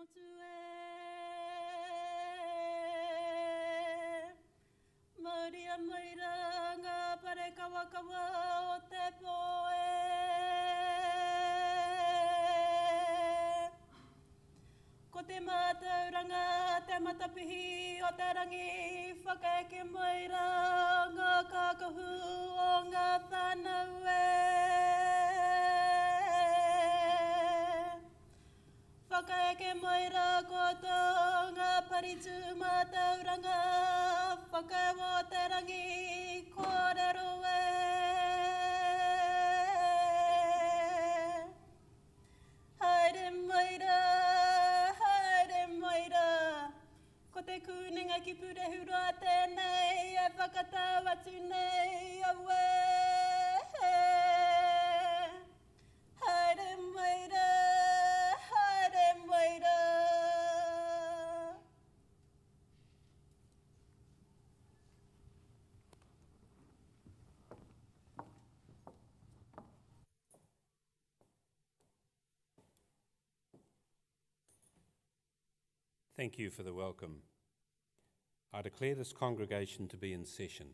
Manawatū Mauria maira ngā pare kawakawa o te poe. Ko te mātauranga te matapihi o te rangi whakaeke maira ngā kākahu o ngā whānau Whakaeke maira koutou ngā paritu mātauranga whakaiwo te rangi kōrero Haere maira, ko te kūninga ki purehura tēnei e whakatau atu nei awe. Haere maira. Thank you for the welcome. I declare this congregation to be in session.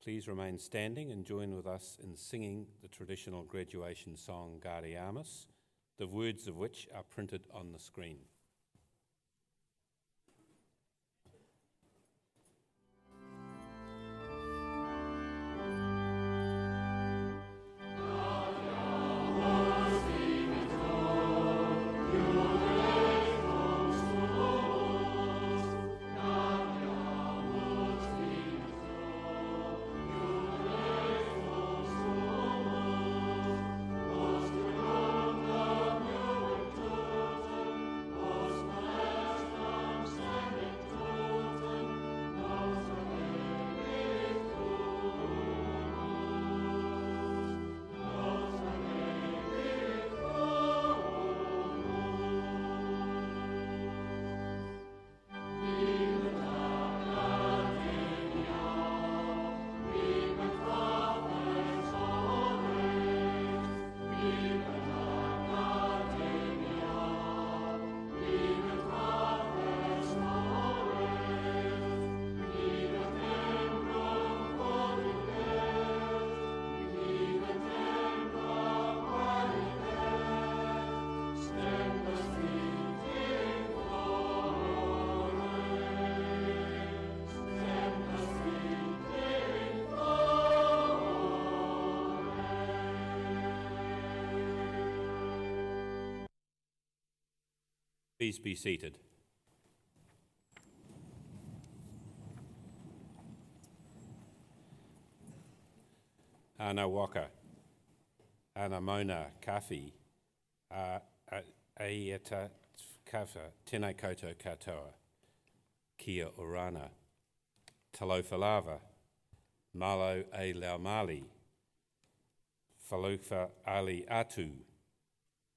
Please remain standing and join with us in singing the traditional graduation song Gare Amas, the words of which are printed on the screen. Please be seated. Ana waka, ana mauna kawhi, aieta kawha, tēnei koutou katoa, kia orana, talofalava, malo e laumali, falufa ali atu,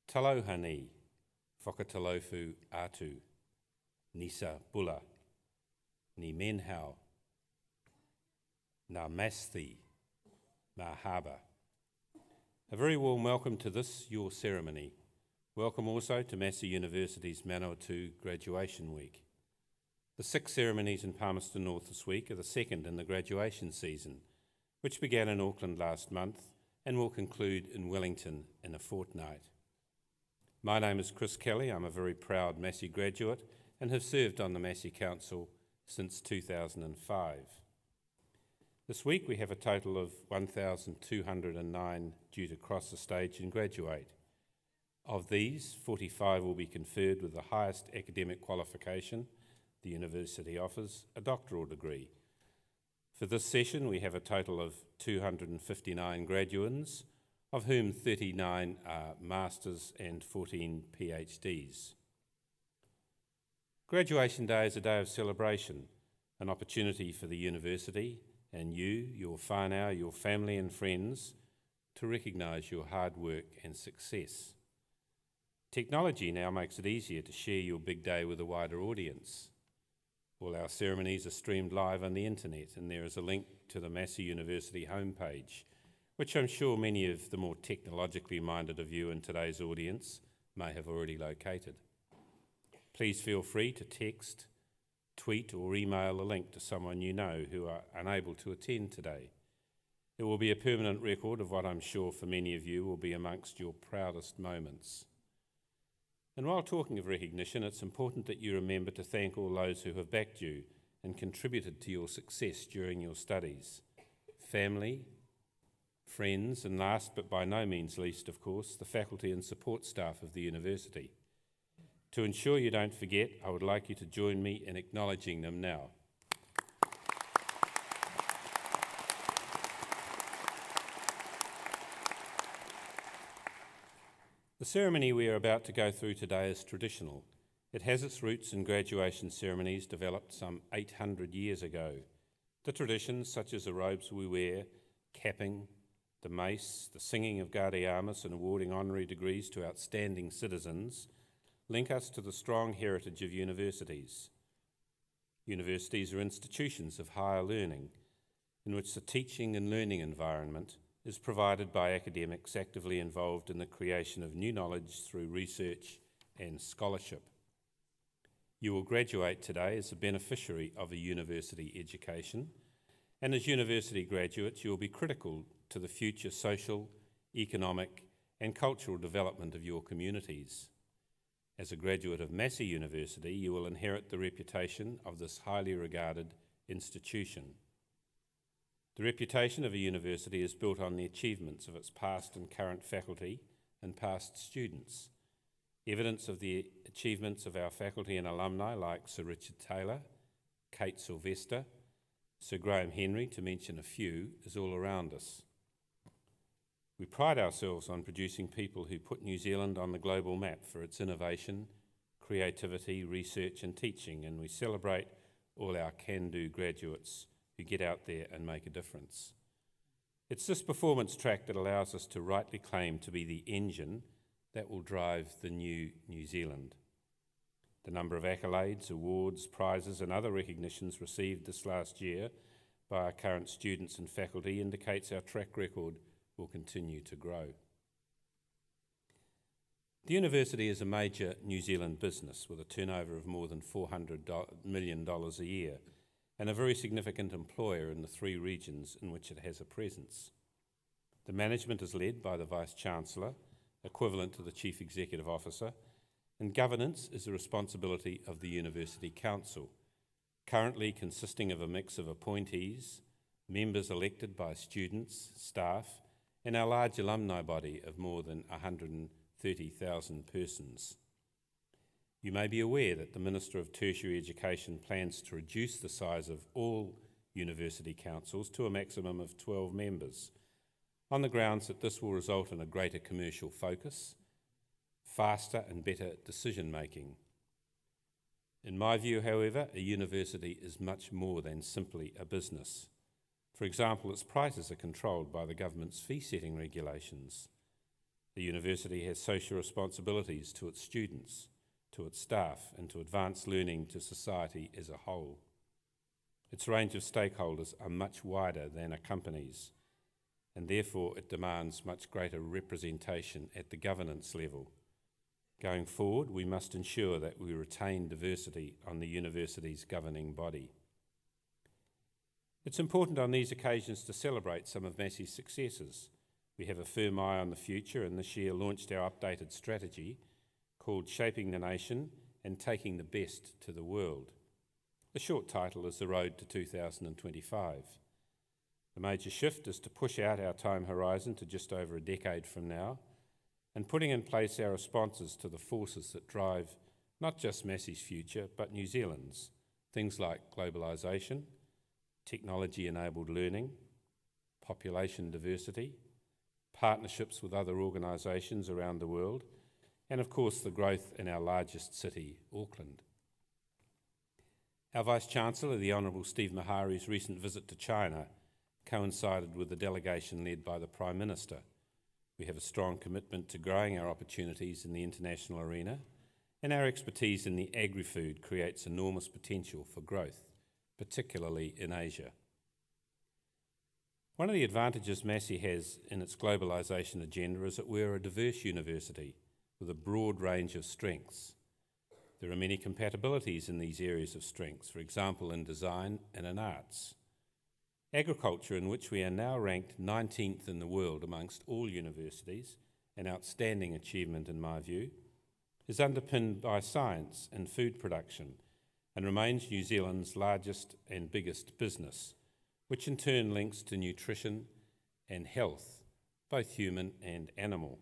talohani, whakatalofu atu, nisa bula, ni menhau, na Massey, Mahaba. A very warm welcome to this, your ceremony. Welcome also to Massey University's Manawatū Graduation Week. The 6 ceremonies in Palmerston North this week are the second in the graduation season, which began in Auckland last month and will conclude in Wellington in a fortnight. My name is Chris Kelly. I'm a very proud Massey graduate and have served on the Massey Council since 2005. This week we have a total of 1,209 due to cross the stage and graduate. Of these, 45 will be conferred with the highest academic qualification the university offers, a doctoral degree. For this session we have a total of 259 graduands, of whom 39 are Masters and 14 PhDs. Graduation Day is a day of celebration, an opportunity for the university and you, your whānau, your family and friends to recognise your hard work and success. Technology now makes it easier to share your big day with a wider audience. All our ceremonies are streamed live on the internet, and there is a link to the Massey University homepage, which I'm sure many of the more technologically minded of you in today's audience may have already located. Please feel free to text, tweet or email a link to someone you know who are unable to attend today. It will be a permanent record of what I'm sure for many of you will be amongst your proudest moments. And while talking of recognition, it's important that you remember to thank all those who have backed you and contributed to your success during your studies. Family, friends, and last but by no means least, of course, the faculty and support staff of the university. To ensure you don't forget, I would like you to join me in acknowledging them now. The ceremony we are about to go through today is traditional. It has its roots in graduation ceremonies developed some 800 years ago. The traditions, such as the robes we wear, capping, the mace, the singing of Gaudeamus and awarding honorary degrees to outstanding citizens, link us to the strong heritage of universities. Universities are institutions of higher learning, in which the teaching and learning environment is provided by academics actively involved in the creation of new knowledge through research and scholarship. You will graduate today as a beneficiary of a university education, and as university graduates you will be critical to the future social, economic and cultural development of your communities. As a graduate of Massey University, you will inherit the reputation of this highly regarded institution. The reputation of a university is built on the achievements of its past and current faculty and past students. Evidence of the achievements of our faculty and alumni like Sir Richard Taylor, Kate Sylvester, Sir Graham Henry, to mention a few, is all around us. We pride ourselves on producing people who put New Zealand on the global map for its innovation, creativity, research and teaching, and we celebrate all our can-do graduates who get out there and make a difference. It's this performance track that allows us to rightly claim to be the engine that will drive the new New Zealand. The number of accolades, awards, prizes and other recognitions received this last year by our current students and faculty indicates our track record will continue to grow. The university is a major New Zealand business with a turnover of more than $400 million a year and a very significant employer in the 3 regions in which it has a presence. The management is led by the Vice-Chancellor, equivalent to the Chief Executive Officer, and governance is the responsibility of the University Council, currently consisting of a mix of appointees, members elected by students, staff, and our large alumni body of more than 130,000 persons. You may be aware that the Minister of Tertiary Education plans to reduce the size of all university councils to a maximum of 12 members, on the grounds that this will result in a greater commercial focus, faster and better decision-making. In my view, however, a university is much more than simply a business. For example, its prices are controlled by the government's fee-setting regulations. The university has social responsibilities to its students, to its staff, and to advance learning to society as a whole. Its range of stakeholders are much wider than a company's, and therefore it demands much greater representation at the governance level. Going forward, we must ensure that we retain diversity on the university's governing body. It's important on these occasions to celebrate some of Massey's successes. We have a firm eye on the future and this year launched our updated strategy called Shaping the Nation and Taking the Best to the World. The short title is The Road to 2025. The major shift is to push out our time horizon to just over a decade from now and putting in place our responses to the forces that drive not just Massey's future but New Zealand's, things like globalisation, technology-enabled learning, population diversity, partnerships with other organisations around the world, and of course the growth in our largest city, Auckland. Our Vice-Chancellor, the Honourable Steve Mahari's recent visit to China coincided with the delegation led by the Prime Minister. We have a strong commitment to growing our opportunities in the international arena, and our expertise in the agri-food creates enormous potential for growth, particularly in Asia. One of the advantages Massey has in its globalisation agenda is that we're a diverse university with a broad range of strengths. There are many compatibilities in these areas of strength, for example in design and in arts. Agriculture, in which we are now ranked 19th in the world amongst all universities, an outstanding achievement in my view, is underpinned by science and food production and remains New Zealand's largest and biggest business, which in turn links to nutrition and health, both human and animal.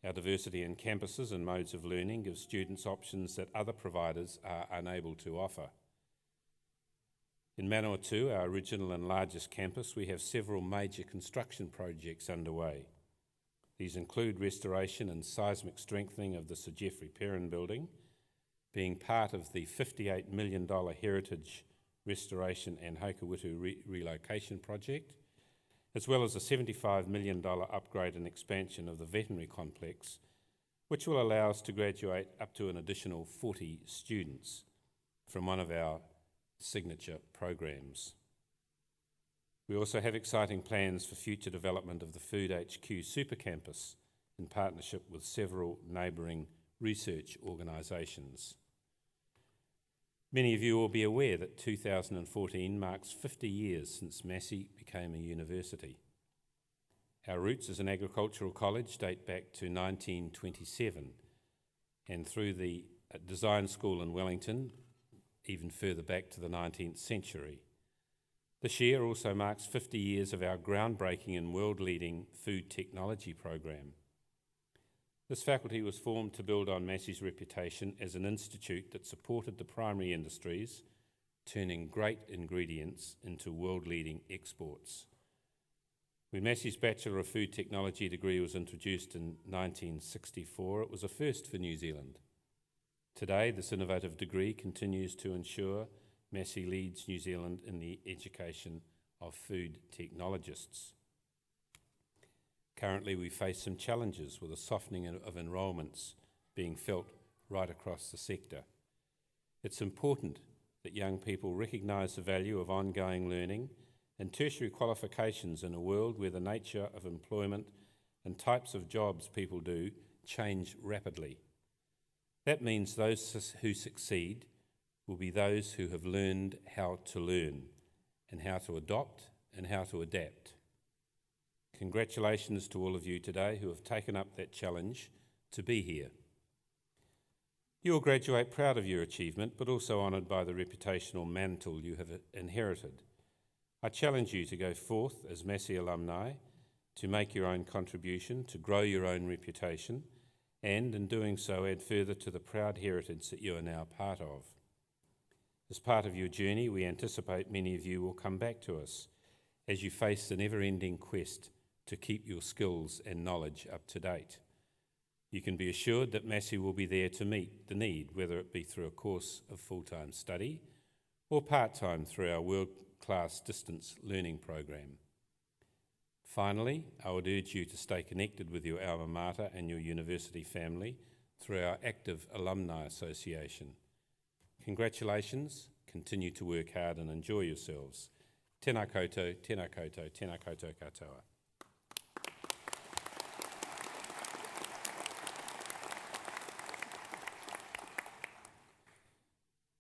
Our diversity in campuses and modes of learning gives students options that other providers are unable to offer. In Manawatū, our original and largest campus, we have several major construction projects underway. These include restoration and seismic strengthening of the Sir Geoffrey Perrin building, being part of the $58 million Heritage Restoration and Haukawutu Relocation Project, as well as a $75 million upgrade and expansion of the veterinary complex, which will allow us to graduate up to an additional 40 students from one of our signature programs. We also have exciting plans for future development of the Food HQ Super Campus in partnership with several neighbouring research organisations. Many of you will be aware that 2014 marks 50 years since Massey became a university. Our roots as an agricultural college date back to 1927, and through the design school in Wellington, even further back to the 19th century. This year also marks 50 years of our groundbreaking and world-leading food technology program. This faculty was formed to build on Massey's reputation as an institute that supported the primary industries, turning great ingredients into world-leading exports. When Massey's Bachelor of Food Technology degree was introduced in 1964, it was a first for New Zealand. Today, this innovative degree continues to ensure Massey leads New Zealand in the education of food technologists. Currently, we face some challenges with a softening of enrolments being felt right across the sector. It's important that young people recognise the value of ongoing learning and tertiary qualifications in a world where the nature of employment and types of jobs people do change rapidly. That means those who succeed will be those who have learned how to learn and how to adopt and how to adapt. Congratulations to all of you today who have taken up that challenge to be here. You will graduate proud of your achievement, but also honoured by the reputational mantle you have inherited. I challenge you to go forth as Massey alumni, to make your own contribution, to grow your own reputation, and in doing so add further to the proud heritage that you are now part of. As part of your journey, we anticipate many of you will come back to us as you face the never-ending quest to keep your skills and knowledge up to date. You can be assured that Massey will be there to meet the need, whether it be through a course of full-time study or part-time through our world-class distance learning program. Finally, I would urge you to stay connected with your alma mater and your university family through our active alumni association. Congratulations, continue to work hard and enjoy yourselves. Tēnā koutou, tēnā koutou, tēnā koutou katoa.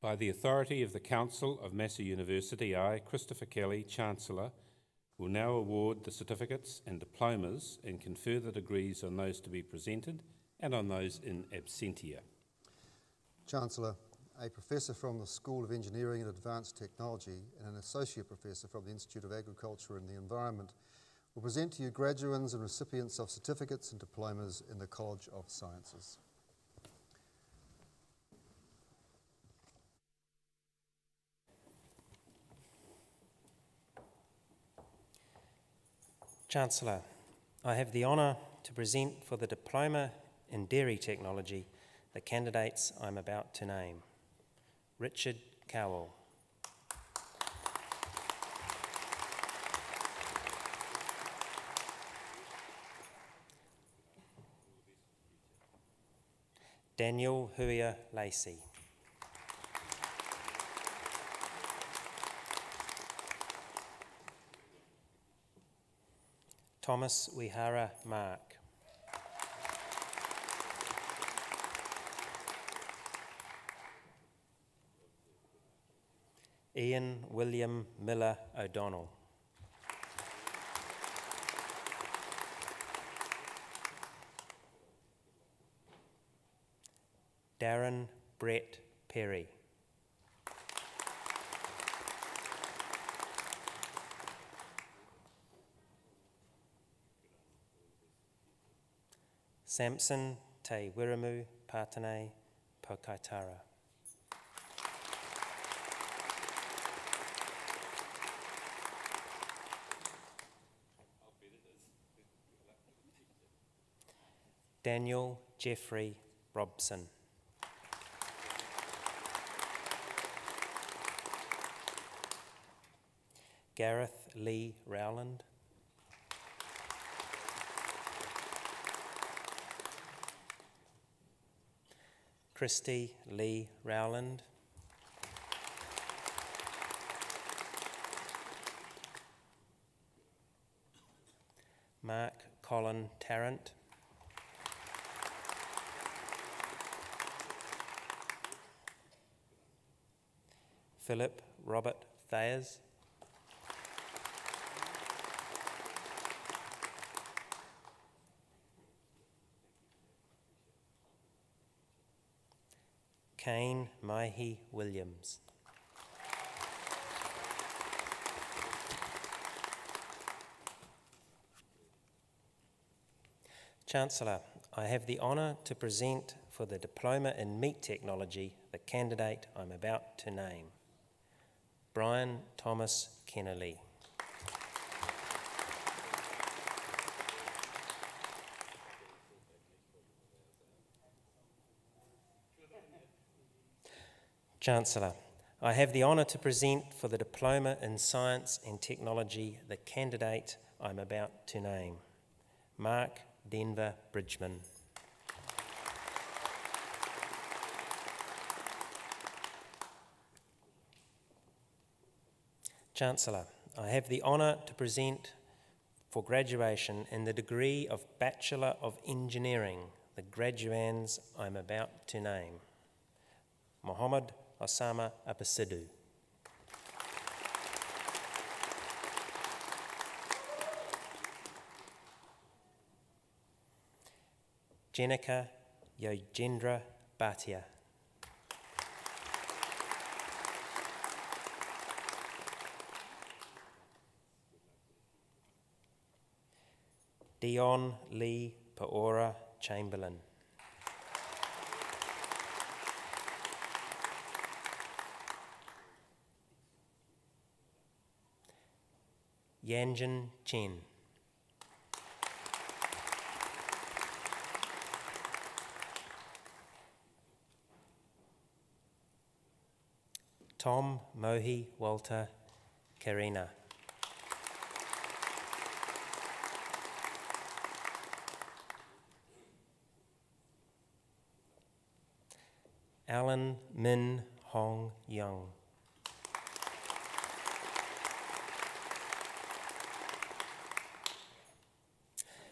By the authority of the Council of Massey University, I, Christopher Kelly, Chancellor, will now award the certificates and diplomas and confer the degrees on those to be presented and on those in absentia. Chancellor, a professor from the School of Engineering and Advanced Technology and an associate professor from the Institute of Agriculture and the Environment will present to you graduates and recipients of certificates and diplomas in the College of Sciences. Chancellor, I have the honour to present for the Diploma in Dairy Technology the candidates I'm about to name. Richard Cowell. Daniel Huia Lacey. Thomas Wihara Mark. Ian William Miller O'Donnell. Darren Brett Perry. Samson Te Wiramu Pātane Pokaitara. Daniel Jeffrey Robson. Gareth Lee Rowland. Christy Lee Rowland. Mark Colin Tarrant. Philip Robert Thayers. Kane Maihi Williams. Chancellor, I have the honour to present for the Diploma in Meat Technology the candidate I'm about to name, Brian Thomas Kennelly. Chancellor, I have the honour to present for the Diploma in Science and Technology the candidate I'm about to name, Mark Denver Bridgman. Chancellor, I have the honour to present for graduation in the degree of Bachelor of Engineering the graduands I'm about to name, Mohammed Osama Abasidu. Jenica Yojendra Bhatia. Dion Lee Paora Chamberlain. Yanjin Chen. Tom Mohi Walter Karina. Alan Min Hong Young.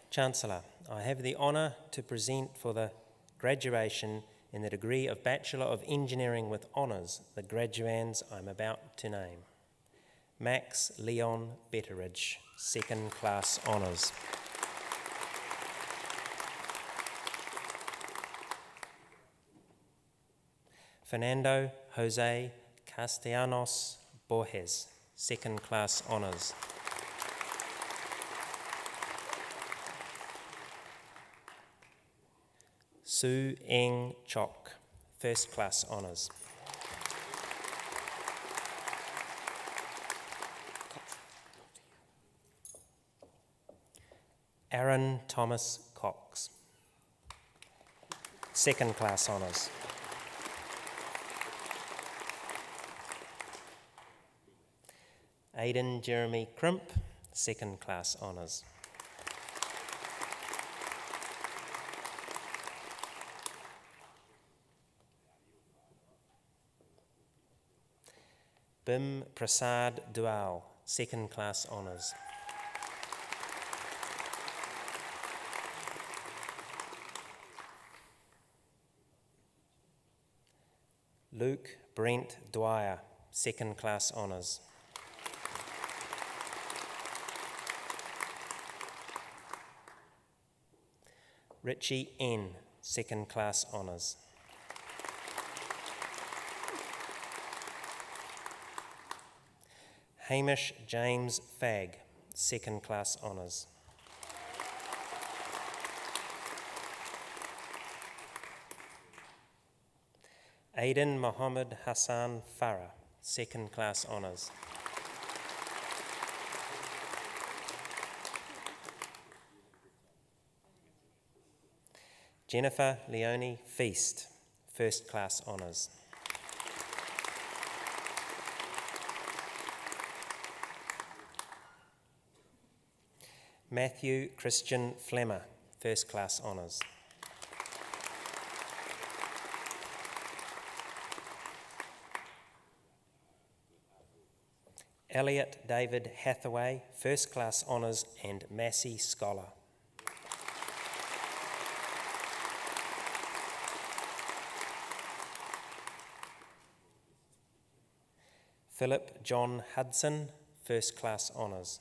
Chancellor, I have the honour to present for the graduation in the degree of Bachelor of Engineering with Honours the graduands I'm about to name. Max Leon Betteridge, Second Class Honours. Fernando Jose Castellanos Borges, Second Class Honours. Su Eng Chok, First Class Honours. Aaron Thomas Cox, Second Class Honours. Aidan Jeremy Crimp, Second Class Honours. Bim Prasad Dual, Second Class Honours. Luke Brent Dwyer, second class honours. Richie N, second class honours. Hamish James Fagg, second class honours. Aidan Mohammed Hassan Farah, second class honours. Jennifer Leonie Feast, first class honours. Matthew Christian Flemmer, first class honours. Elliot David Hathaway, first class honours and Massey Scholar. Philip John Hudson, first class honours.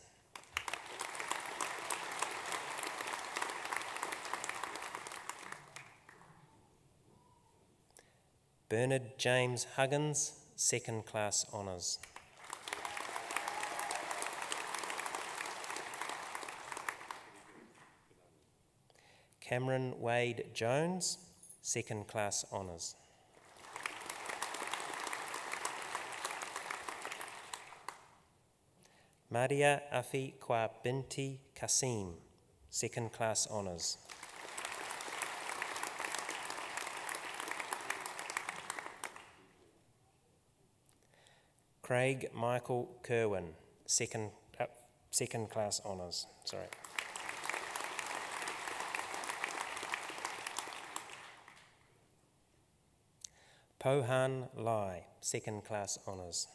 Bernard James Huggins, second class honours. Cameron Wade Jones, second class honours. Maria Afi Kwa Binti Kasim, second class honours. Craig Michael Kerwin, second class honours. Sorry. Pohan Lai, second class honours.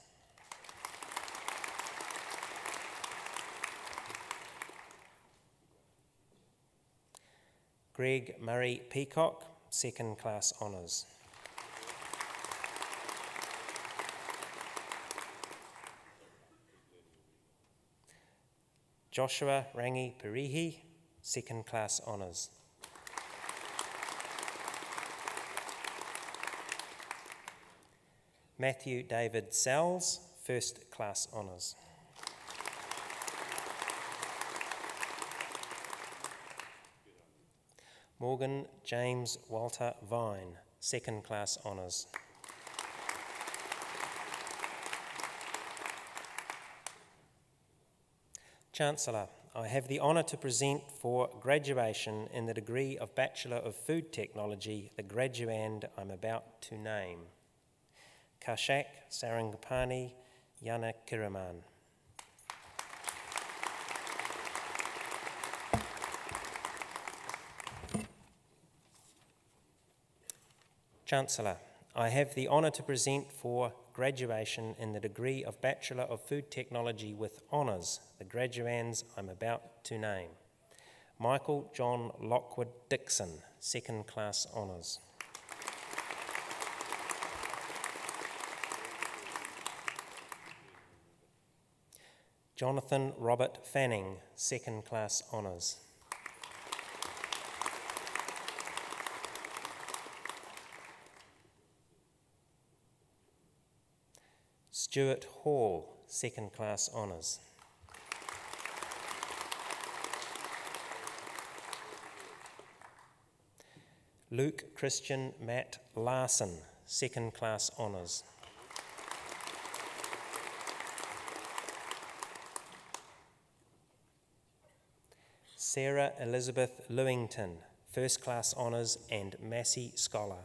Greg Murray Peacock, second class honours. Joshua Rangi Perihi, second class honours. Matthew David Sells, first class honours. Morgan James Walter Vine, second class honours. Chancellor, I have the honour to present for graduation in the degree of Bachelor of Food Technology the graduand I'm about to name. Kashak Sarangapani Yana Kiraman. Chancellor, I have the honour to present for graduation in the degree of Bachelor of Food Technology with honours the graduands I'm about to name. Michael John Lockwood Dixon, second class honours. Jonathan Robert Fanning, second class honours. Stuart Hall, second class honours. Luke Christian Matt Larson, second class honours. Sarah Elizabeth Lewington, first class honours and Massey Scholar.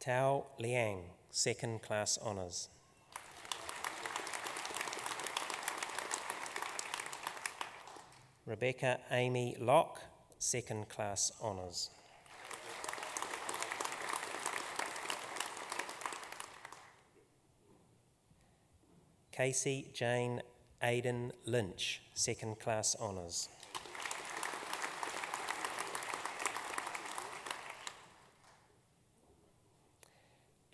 Tao Liang, second class honours. Rebecca Amy Locke, second class honours. Casey Jane Aidan Lynch, second class honours.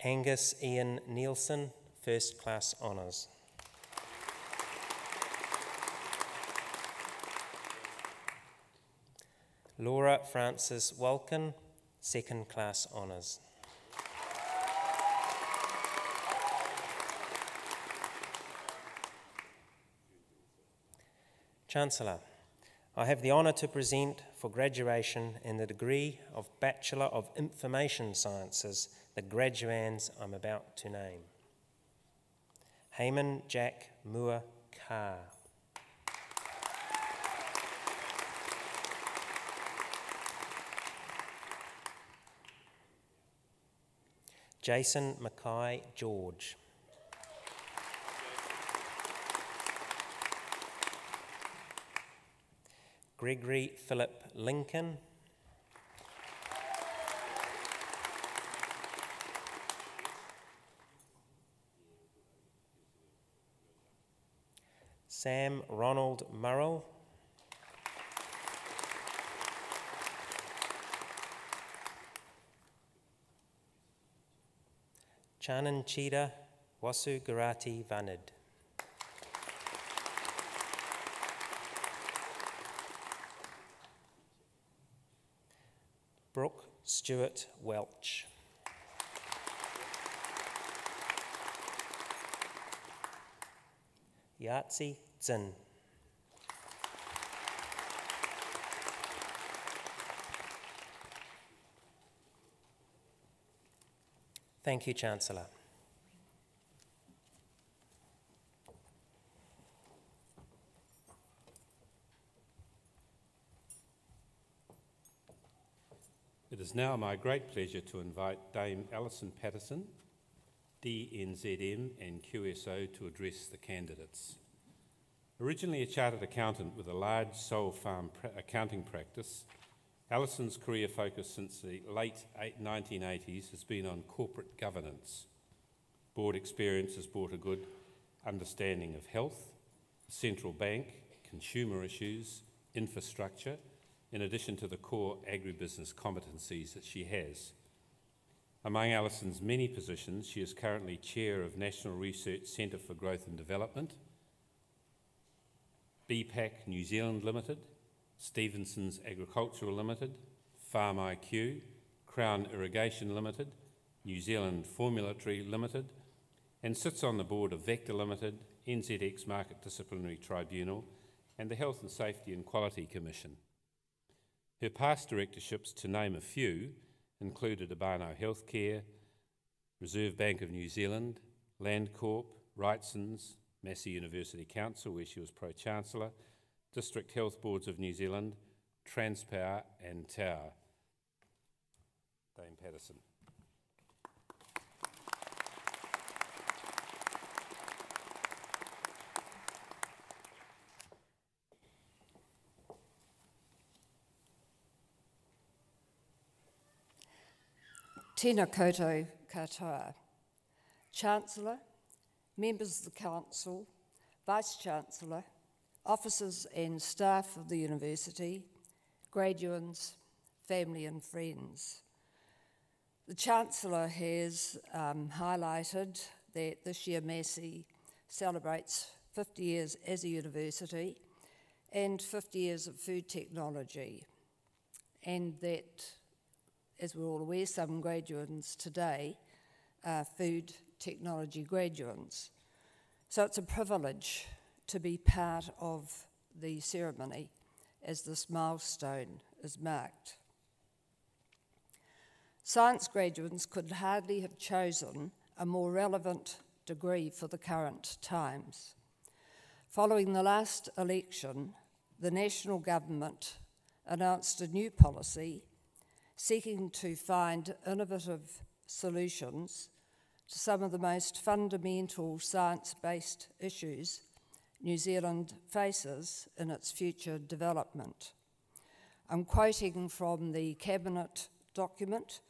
Angus Ian Nielsen, First Class Honours. Laura Frances Walken, Second Class Honours. Chancellor, I have the honour to present for graduation in the degree of Bachelor of Information Sciences the graduands I'm about to name. Heyman Jack Mua Carr. Jason Mackay George. Gregory Philip Lincoln. Sam Ronald Murrell. Chanan Chida Wasu Garati Vanid. Brooke Stewart Welch. Yahtzee Zin. Thank you, Chancellor. It is now my great pleasure to invite Dame Alison Patterson, DNZM and QSO, to address the candidates. Originally a chartered accountant with a large soul farm accounting practice, Alison's career focus since the late 1980s has been on corporate governance. Board experience has brought a good understanding of health, the central bank, consumer issues, infrastructure, in addition to the core agribusiness competencies that she has. Among Alison's many positions, she is currently Chair of National Research Centre for Growth and Development, BPAC New Zealand Limited, Stevenson's Agricultural Limited, Farm IQ, Crown Irrigation Limited, New Zealand Formulatory Limited, and sits on the board of Vector Limited, NZX Market Disciplinary Tribunal, and the Health and Safety and Quality Commission. Her past directorships, to name a few, included Abano Healthcare, Reserve Bank of New Zealand, Landcorp, Wrightsons, Massey University Council, where she was Pro-Chancellor, District Health Boards of New Zealand, Transpower and Tower. Dame Patterson. Tēnā koutou katoa. Chancellor, members of the Council, Vice-Chancellor, officers and staff of the University, graduates, family and friends. The Chancellor has highlighted that this year Massey celebrates 50 years as a university and 50 years of food technology, and that, as we're all aware, some graduates today are food technology graduates. So it's a privilege to be part of the ceremony as this milestone is marked. Science graduates could hardly have chosen a more relevant degree for the current times. Following the last election, the national government announced a new policy seeking to find innovative solutions to some of the most fundamental science-based issues New Zealand faces in its future development. I'm quoting from the Cabinet document,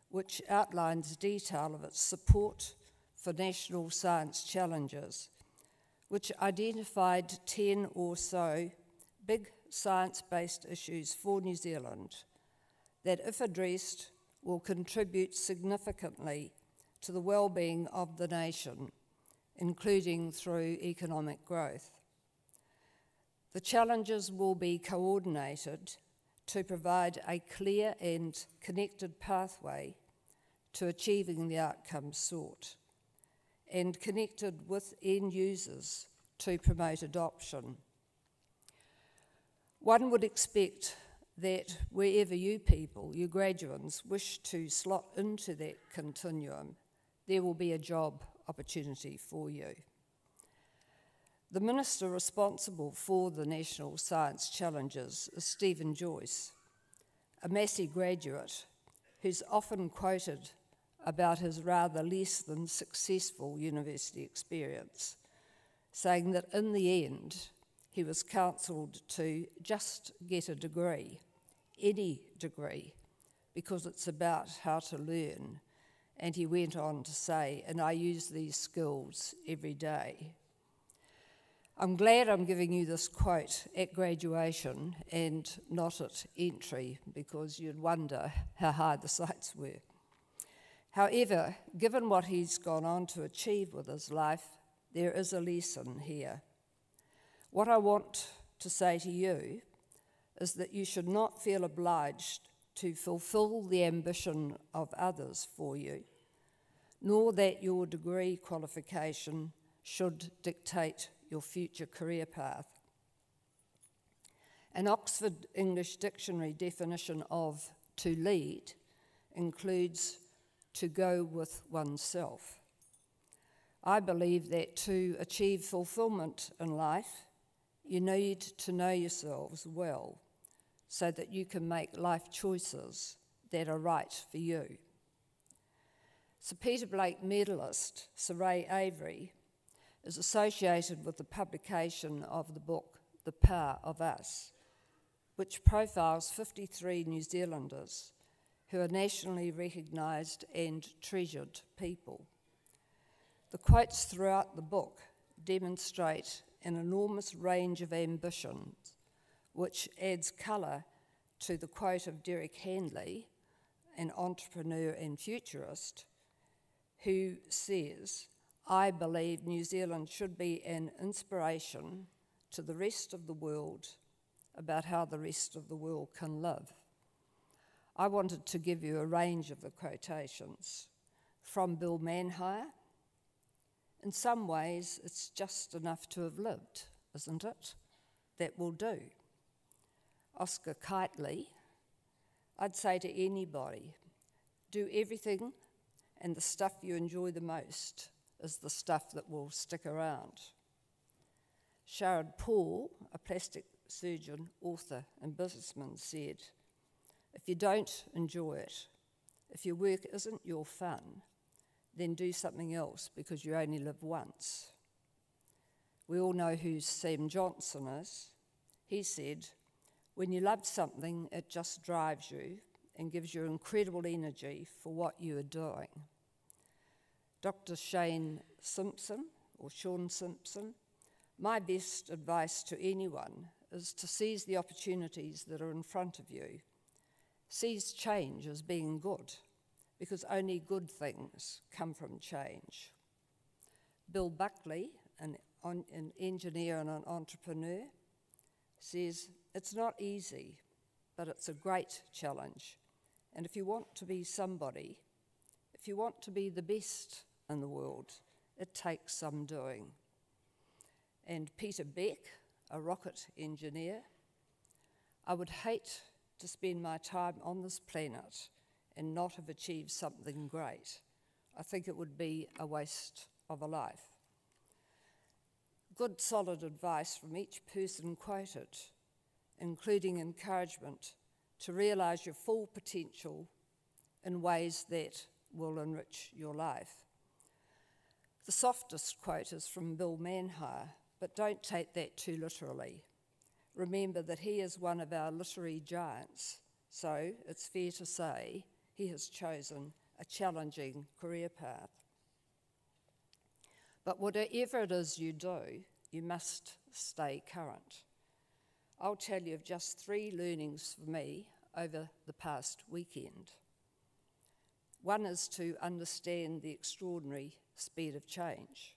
which outlines detail of its support for national science challenges, which identified 10 or so big science-based issues for New Zealand that, if addressed, will contribute significantly to the well-being of the nation, including through economic growth. The challenges will be coordinated to provide a clear and connected pathway to achieving the outcomes sought, and connected with end users to promote adoption. One would expect that wherever you people, you graduates, wish to slot into that continuum, there will be a job opportunity for you. The Minister responsible for the National Science Challenges is Stephen Joyce, a Massey graduate who's often quoted about his rather less than successful university experience, saying that in the end, he was counselled to just get a degree, any degree, because it's about how to learn. And he went on to say, and I use these skills every day. I'm glad I'm giving you this quote at graduation and not at entry, because you'd wonder how hard the sights were. However, given what he's gone on to achieve with his life, there is a lesson here. What I want to say to you is that you should not feel obliged to fulfill the ambition of others for you, nor that your degree qualification should dictate your future career path. An Oxford English Dictionary definition of to lead includes to go with oneself. I believe that to achieve fulfillment in life, you need to know yourselves well so that you can make life choices that are right for you. Sir Peter Blake medalist Sir Ray Avery is associated with the publication of the book The Power of Us, which profiles 53 New Zealanders who are nationally recognised and treasured people. The quotes throughout the book demonstrate an enormous range of ambitions, which adds colour to the quote of Derek Handley, an entrepreneur and futurist, who says, "I believe New Zealand should be an inspiration to the rest of the world about how the rest of the world can live." I wanted to give you a range of the quotations from Bill Manhire. In some ways, it's just enough to have lived, isn't it? That will do. Oscar Kitely, I'd say to anybody, do everything, and the stuff you enjoy the most is the stuff that will stick around. Sharad Paul, a plastic surgeon, author, and businessman, said, "If you don't enjoy it, if your work isn't your fun, then do something else, because you only live once." We all know who Sam Johnson is. He said, "When you love something, it just drives you and gives you incredible energy for what you are doing." Dr. Sean Simpson, my best advice to anyone is to seize the opportunities that are in front of you. Seize change as being good, because only good things come from change. Bill Buckley, an engineer and an entrepreneur, says, "It's not easy, but it's a great challenge. And if you want to be somebody, if you want to be the best in the world, it takes some doing." And Peter Beck, a rocket engineer, "I would hate to spend my time on this planet and not have achieved something great. I think it would be a waste of a life." Good solid advice from each person quoted, including encouragement to realise your full potential in ways that will enrich your life. The softest quote is from Bill Manhire, but don't take that too literally. Remember that he is one of our literary giants, so it's fair to say he has chosen a challenging career path. But whatever it is you do, you must stay current. I'll tell you of just 3 learnings for me over the past weekend. One is to understand the extraordinary speed of change.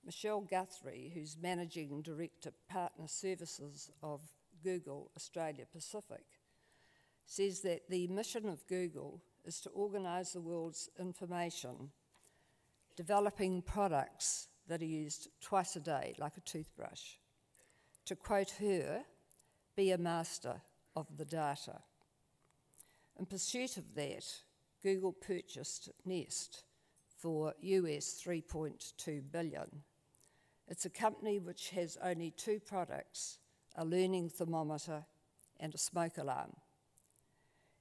Michelle Guthrie, who's Managing Director Partner Services of Google Australia Pacific, says that the mission of Google is to organise the world's information, developing products that are used twice a day, like a toothbrush. To quote her, be a master of the data. In pursuit of that, Google purchased Nest for US $3.2 billion. It's a company which has only two products, a learning thermometer and a smoke alarm.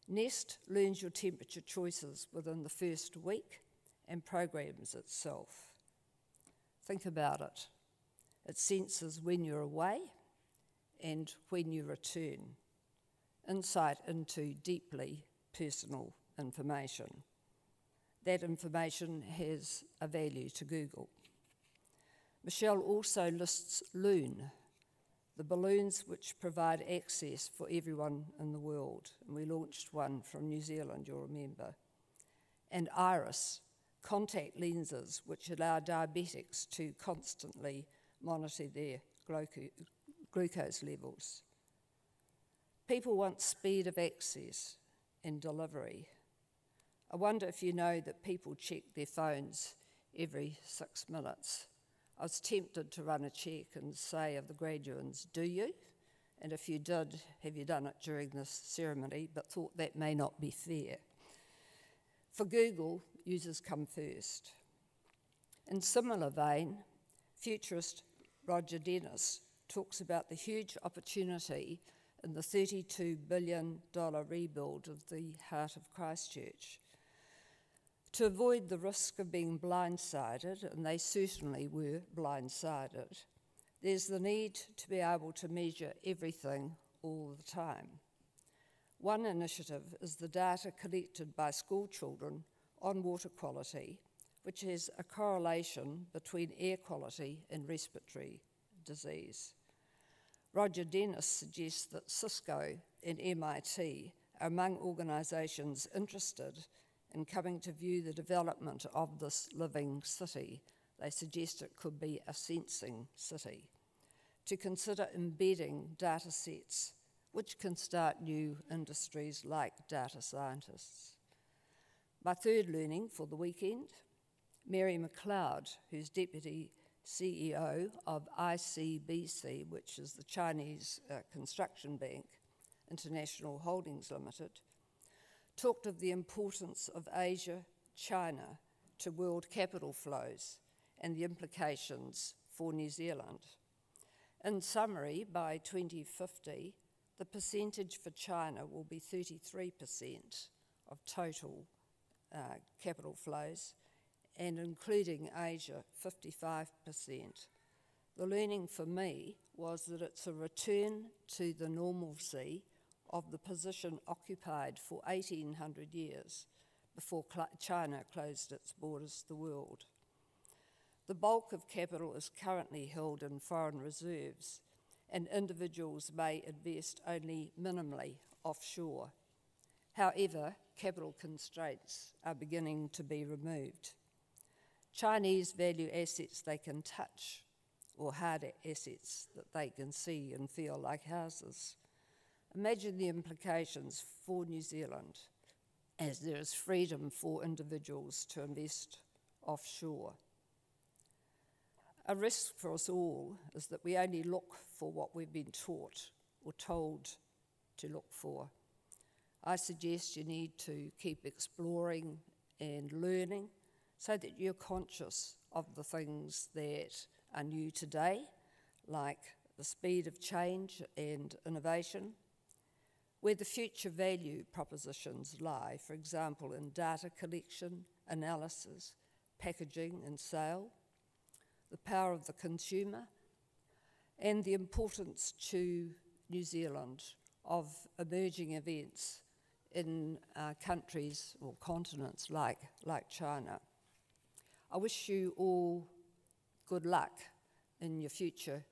Nest learns your temperature choices within the first week and programs itself. Think about it. It senses when you're away and when you return. Insight into deeply personal information. That information has a value to Google. Michelle also lists Loon, the balloons which provide access for everyone in the world. And we launched one from New Zealand, you'll remember. And Iris, contact lenses which allow diabetics to constantly monitor their glucose levels. People want speed of access and delivery. I wonder if you know that people check their phones every 6 minutes. I was tempted to run a check and say of the graduates, do you? And if you did, have you done it during this ceremony? But thought that may not be fair. For Google, users come first. In similar vein, futurist Roger Dennis talks about the huge opportunity in the $32 billion rebuild of the heart of Christchurch. To avoid the risk of being blindsided, and they certainly were blindsided, there's the need to be able to measure everything all the time. One initiative is the data collected by school children on water quality, which has a correlation between air quality and respiratory disease. Roger Dennis suggests that Cisco and MIT are among organisations interested in coming to view the development of this living city. They suggest it could be a sensing city. To consider embedding data sets which can start new industries like data scientists. My third learning for the weekend, Mary McLeod, who's Deputy CEO of ICBC, which is the Chinese Construction Bank, International Holdings Limited, talked of the importance of Asia, China to world capital flows and the implications for New Zealand. In summary, by 2050, the percentage for China will be 33% of total capital flows, and including Asia, 55%. The learning for me was that it's a return to the normalcy of the position occupied for 1800 years before China closed its borders to the world. The bulk of capital is currently held in foreign reserves, and individuals may invest only minimally offshore. However, capital constraints are beginning to be removed. Chinese value assets they can touch, or hard assets that they can see and feel like houses. Imagine the implications for New Zealand as there is freedom for individuals to invest offshore. A risk for us all is that we only look for what we've been taught or told to look for. I suggest you need to keep exploring and learning so that you're conscious of the things that are new today, like the speed of change and innovation, where the future value propositions lie, for example, in data collection, analysis, packaging and sale, the power of the consumer, and the importance to New Zealand of emerging events in countries or continents like China. I wish you all good luck in your future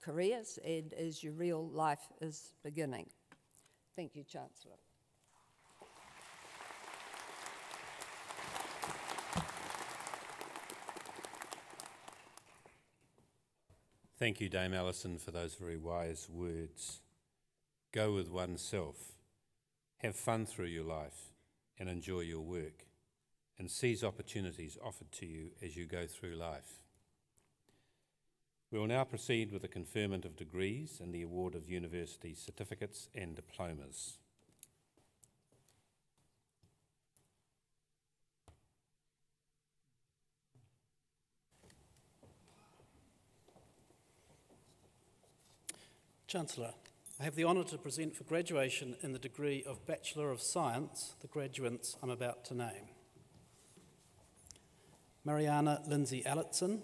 careers and as your real life is beginning. Thank you, Chancellor. Thank you, Dame Alison, for those very wise words. Go with oneself, have fun through your life and enjoy your work, and seize opportunities offered to you as you go through life. We will now proceed with the conferment of degrees and the award of university certificates and diplomas. Chancellor, I have the honour to present for graduation in the degree of Bachelor of Science the graduates I'm about to name. Mariana Lindsay Allotson,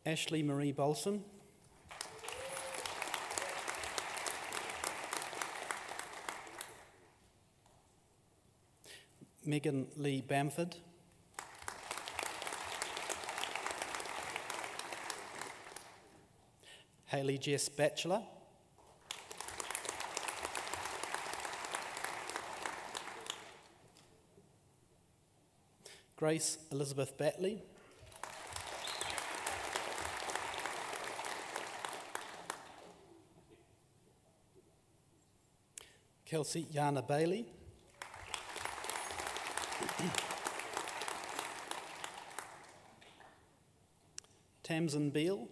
Ashley Marie Bolson, Megan Lee Bamford, Hayley Jess Batchelor, Grace Elizabeth Batley, Kelsey Yana Bailey, Tamsin Beale,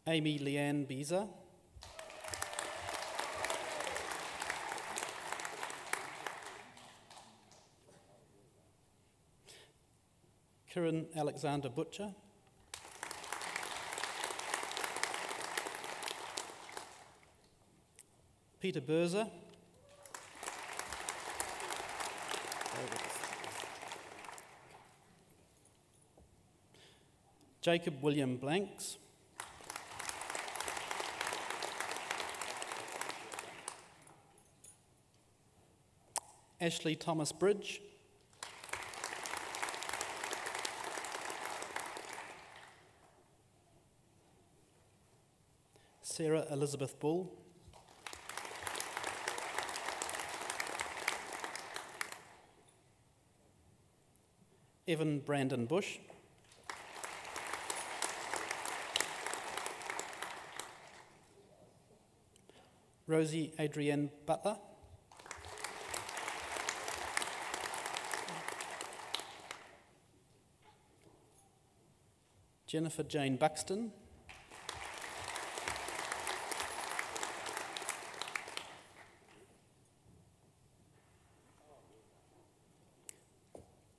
Amy Leanne Beezer, Kieran Alexander Butcher, Peter Berzer, Jacob William Blanks, Ashley Thomas Bridge, Sarah Elizabeth Bull, Evan Brandon Bush, Rosie Adrienne Butler, Jennifer Jane Buxton,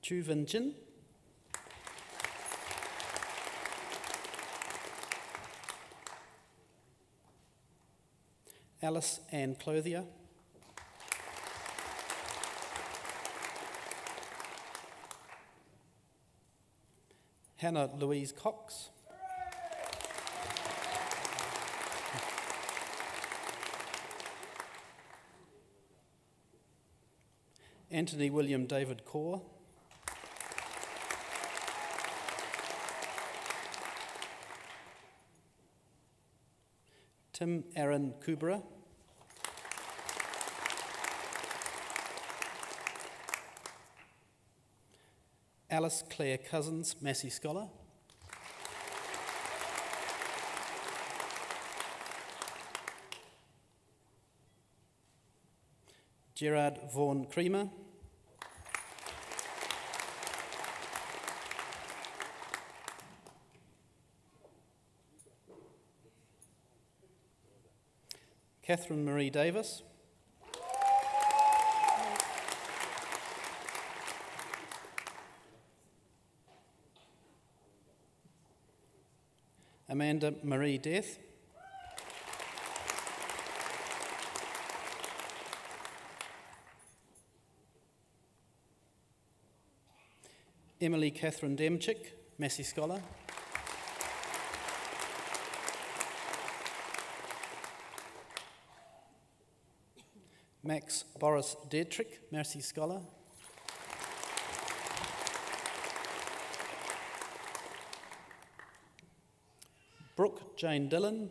Chu Vin Chin, Alice Ann Clothier, Hannah Louise Cox, Anthony William David Corr, Tim Aaron Kubra, Alice Claire Cousins, Massey Scholar, Gerard Vaughan Creamer, Catherine Marie Davis, Amanda Marie Death, Emily Catherine Demchick, Massey Scholar, Max Boris Dietrich, Massey Scholar, Brooke Jane Dillon,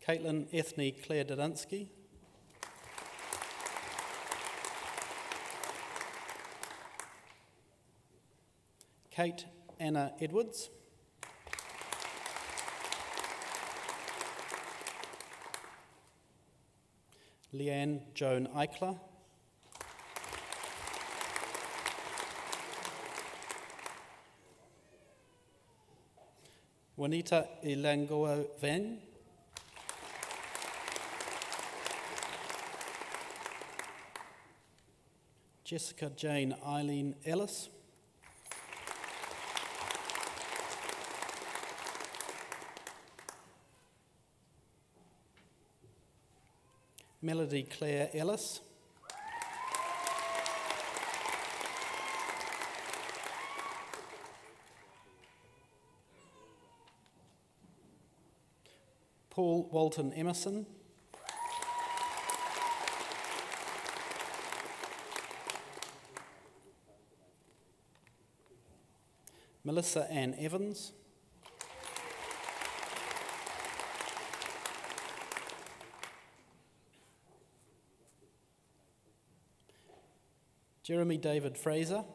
Caitlin Ethne Claire Dadinsky. Kate Anna Edwards. Leanne Joan Eichler. Juanita Ilangoa Van. Jessica Jane Eileen Ellis. Melody Claire Ellis. Paul Walton Emerson. Melissa Ann Evans. Jeremy David Fraser.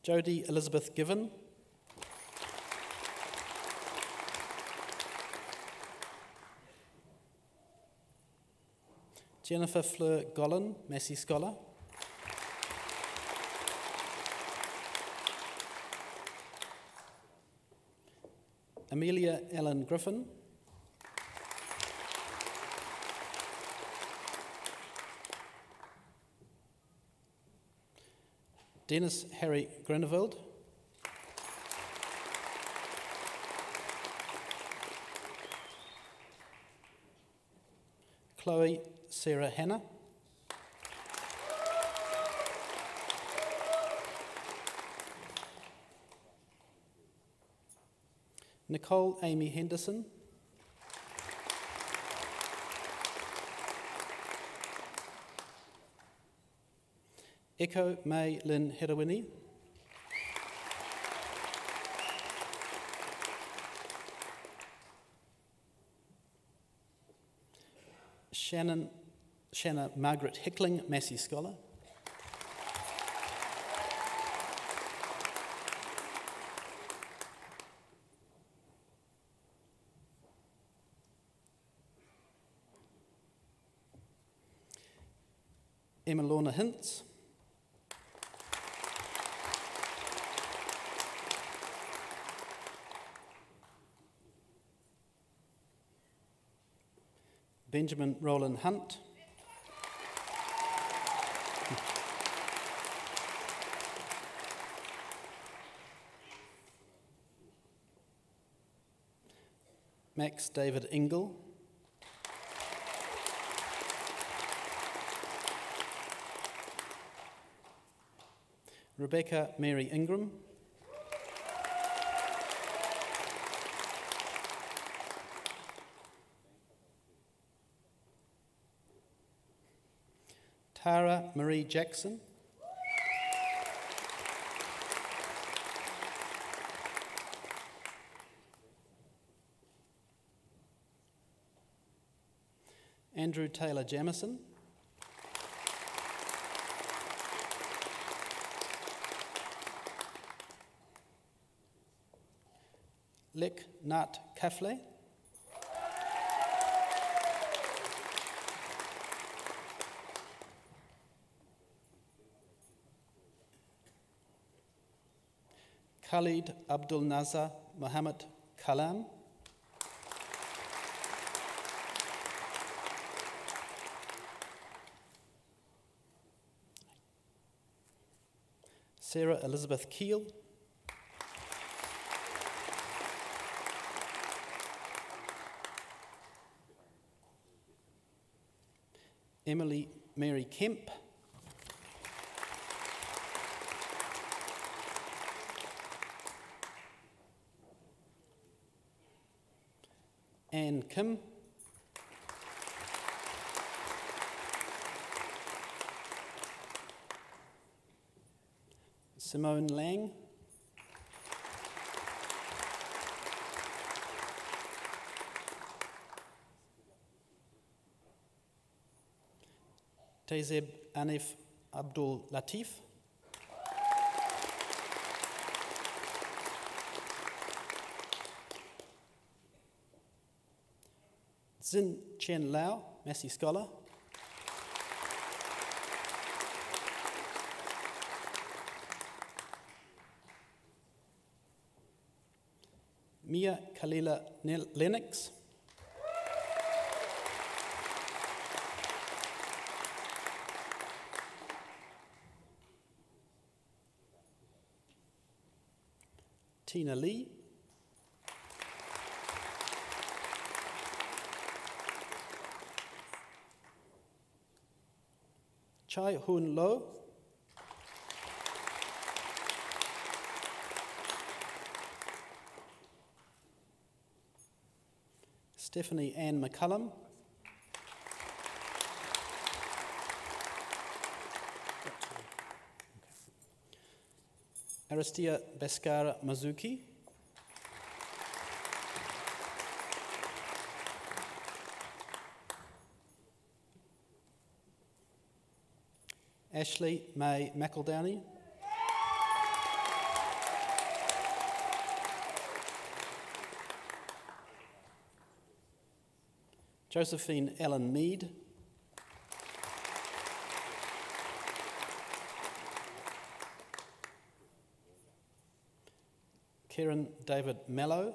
Jodie Elizabeth Given. Jennifer Fleur Gollan, Massey Scholar. Amelia Ellen Griffin. Dennis Harry Grineveld. Chloe Sarah Hannah. Nicole Amy Henderson. Echo May Lynn Herawini. Shanna Margaret Hickling, Massey Scholar. Emma Lorna Hintz. Benjamin Roland Hunt. Max David Ingle. Rebecca Mary Ingram. Tara Marie Jackson. Andrew Taylor Jamison. Lek Nat Kafle. Khalid Abdul Nazar Muhammad Kalam. Sarah Elizabeth Keel. Emily Mary Kemp. Anne Kim. Simone Lang. Tezeb Anif Abdul Latif. Zin Chen Lau, Massey Scholar. Mia Kalila Lennox. Tina Lee. Chai Hun Lo. Stephanie Ann McCullum. Aristia Bhaskara Mazuki. Ashley May McEldowney. Josephine Ellen Mead. Kieran David Mello.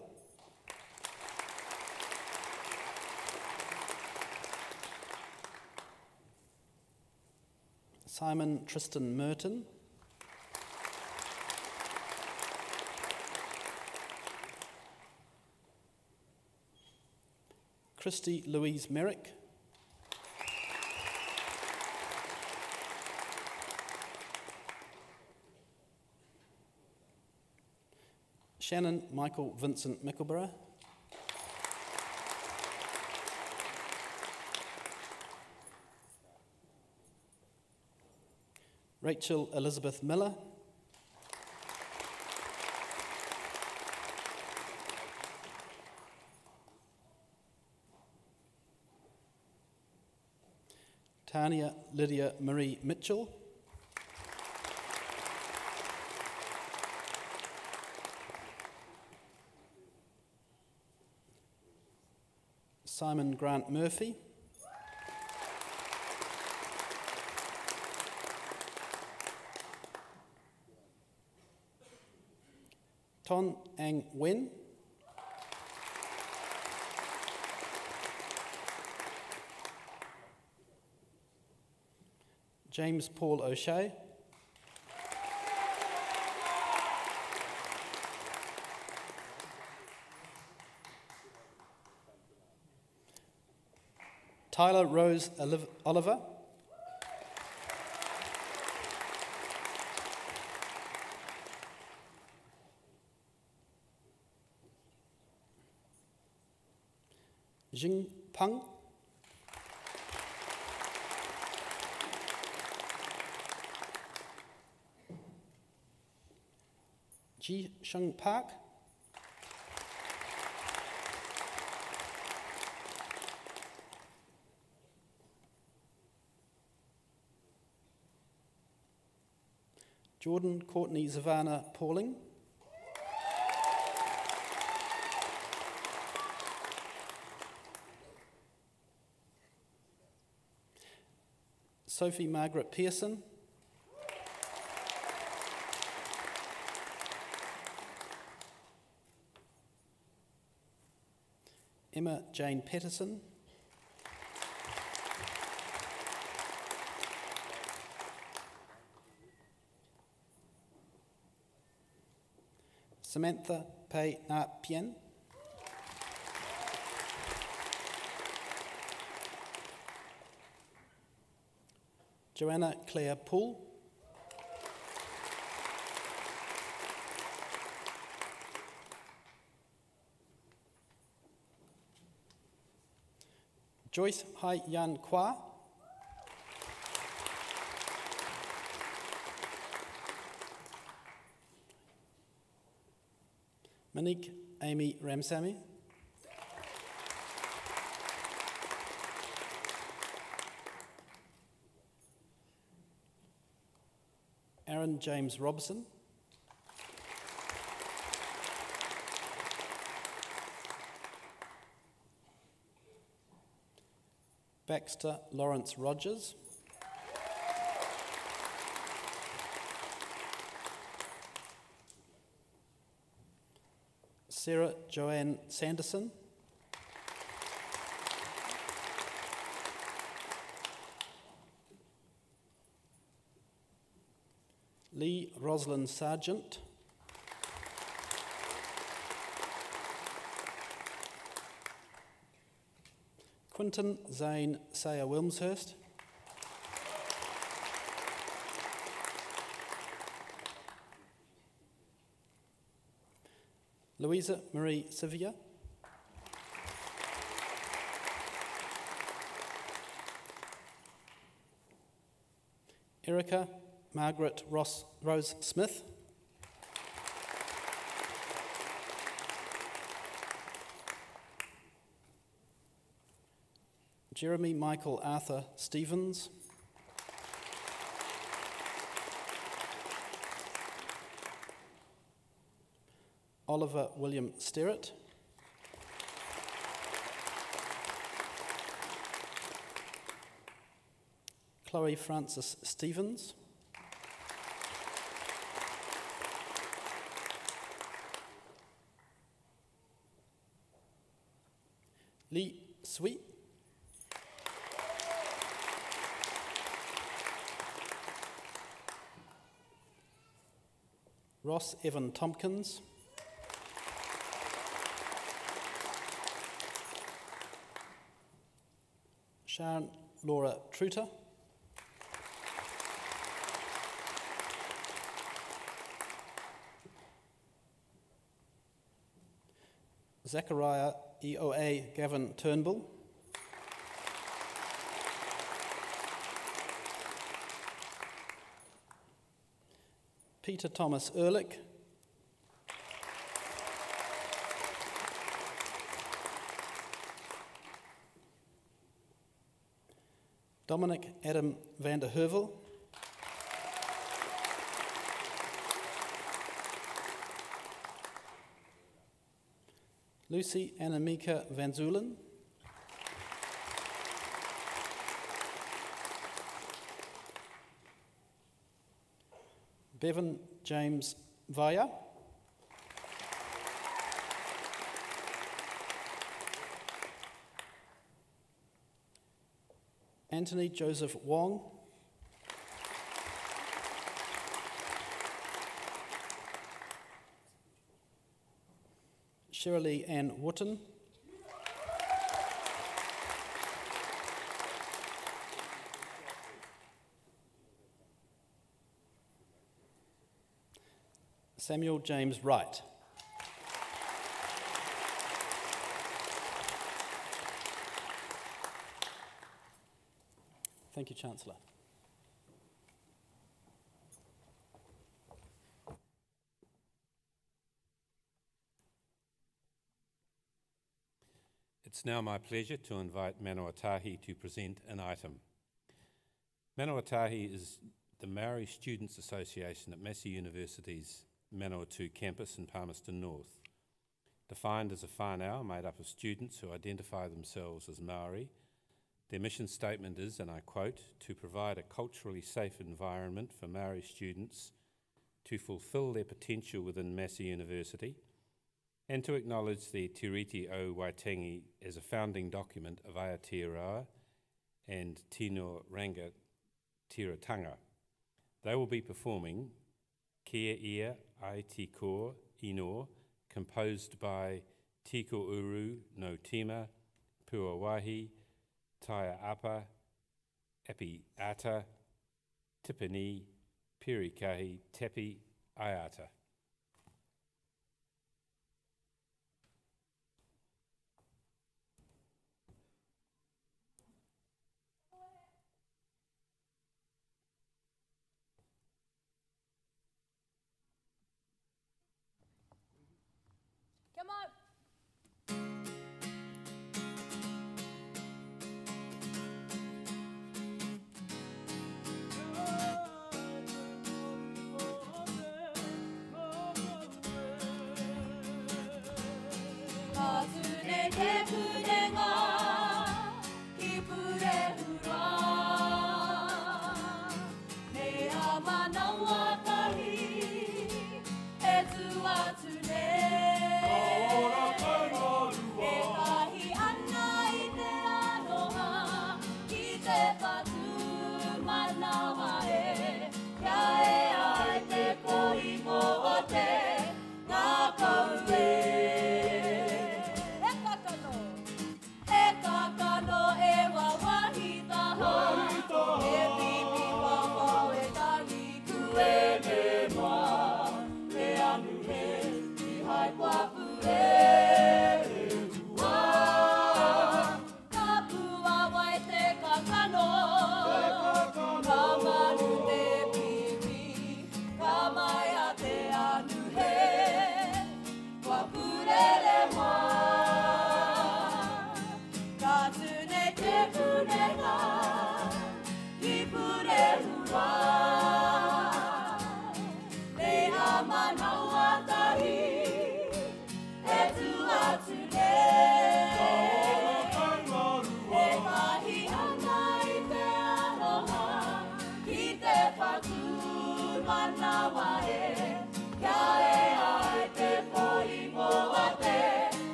Simon Tristan Merton. Christy Louise Merrick. Shannon Michael Vincent Mickleborough. Rachel Elizabeth Miller. Tania Lydia Marie Mitchell. Simon Grant Murphy. Ton Ang Wen. James Paul O'Shea. Tyler Rose Oliver. Jing Peng. Ji Sheng Park. Jordan Courtney Savannah Pauling. Sophie Margaret Pearson. Emma Jane Patterson. Samantha Pei Na Pien. Joanna Claire Poole. Joyce Hai Yan Kwa. Monique Amy Ramsamy. Aaron James Robson. Baxter Lawrence Rogers. Sarah Joanne Sanderson. Lee Rosalind Sargent. Quinton Zane Sayer Wilmshurst. Louisa Marie Sivia. Erica Margaret Rose Smith. Jeremy Michael Arthur Stevens. Oliver William Sterrett. Chloe Francis Stevens. Lee Sweet. Ross Evan Tompkins. Sharon Laura Truter. Zachariah EOA Gavin Turnbull. Peter Thomas Ehrlich. Dominic Adam van der Heuvel. Lucy Annemieke van Zulen. Bevan James Vaya. Anthony Joseph Wong. Shirley Ann Wooten. Samuel James Wright. Thank you, Chancellor. It's now my pleasure to invite Manawatū to present an item. Manawatū is the Maori Students Association at Massey University's Manawatū campus in Palmerston North. Defined as a whānau made up of students who identify themselves as Maori, their mission statement is, and I quote, to provide a culturally safe environment for Maori students to fulfil their potential within Massey University and to acknowledge the Te Riti o Waitangi as a founding document of Aotearoa and Tino Rangatiratanga. They will be performing Kia Ia Ai Te Ko Ino, composed by Tiko Uru no Tima, Puawahi, Taia Apa, Epi Ata, Tipini, Pirikahi, Tepi, Aiata.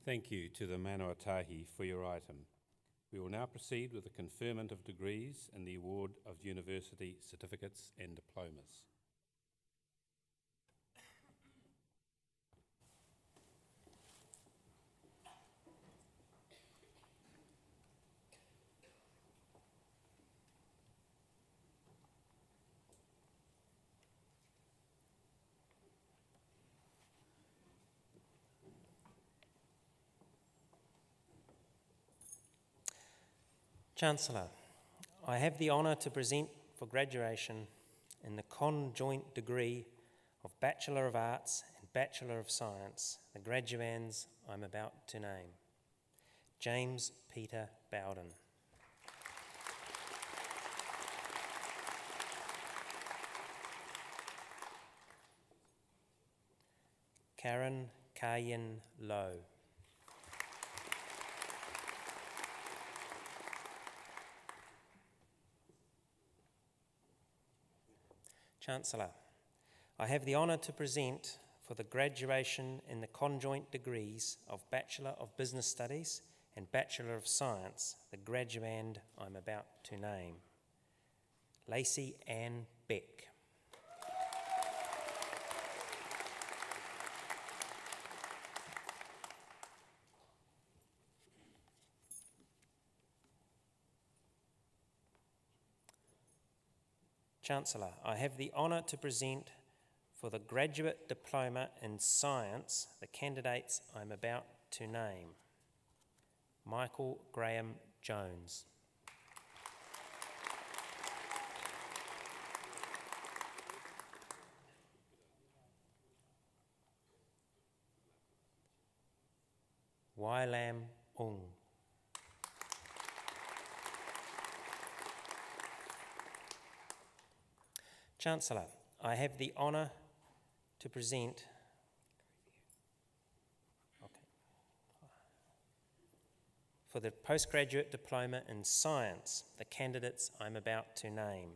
Thank you to the Manawatū for your item. We will now proceed with the conferment of degrees and the award of university certificates and diplomas. Chancellor, I have the honour to present for graduation in the conjoint degree of Bachelor of Arts and Bachelor of Science the graduands I'm about to name. James Peter Bowden. Karen Kayin Lowe. Chancellor, I have the honour to present for the graduation in the conjoint degrees of Bachelor of Business Studies and Bachelor of Science the graduand I'm about to name. Lacey Ann Beck. Chancellor, I have the honour to present for the Graduate Diploma in Science the candidates I'm about to name. Michael Graham Jones. Wailam Ung. Chancellor, I have the honour to present for the Postgraduate Diploma in Science, the candidates I'm about to name: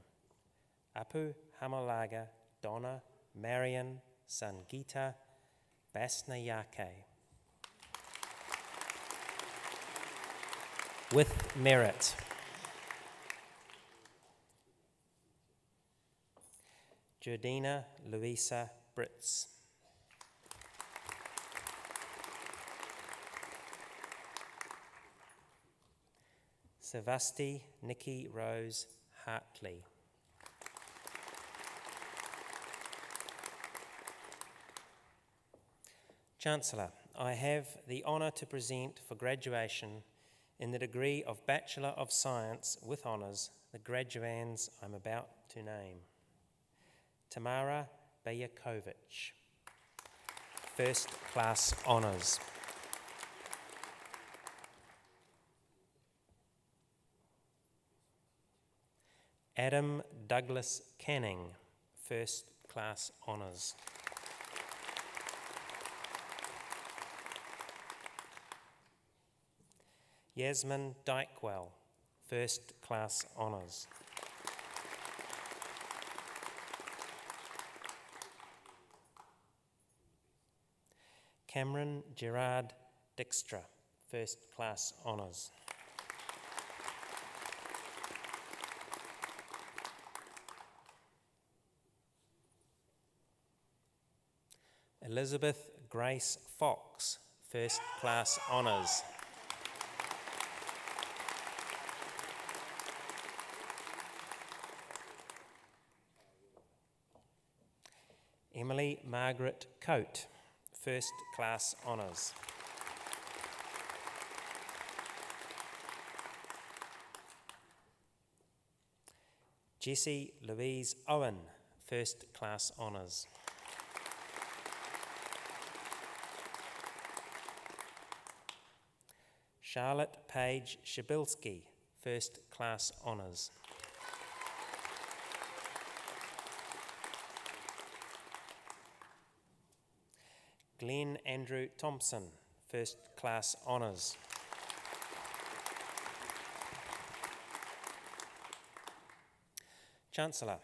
Apu Hamalaga, Donna, Marion, Sangita, Basnayake. With merit. Jordina Louisa Britz. Savasti Nikki Rose Hartley. Chancellor, I have the honour to present for graduation in the degree of Bachelor of Science with Honours the graduands I'm about to name. Tamara Bajakovic, First Class Honours. Adam Douglas Canning, First Class Honours. Yasmin Dykewell, First Class Honours. Cameron Gerard Dijkstra, First Class Honours. Elizabeth Grace Fox, First Class Honours. Emily Margaret Coate, First Class Honours. Jessie Louise Owen, First Class Honours. Charlotte Page Shabilsky, First Class Honours. Glenn Andrew Thompson, First Class Honours. Chancellor,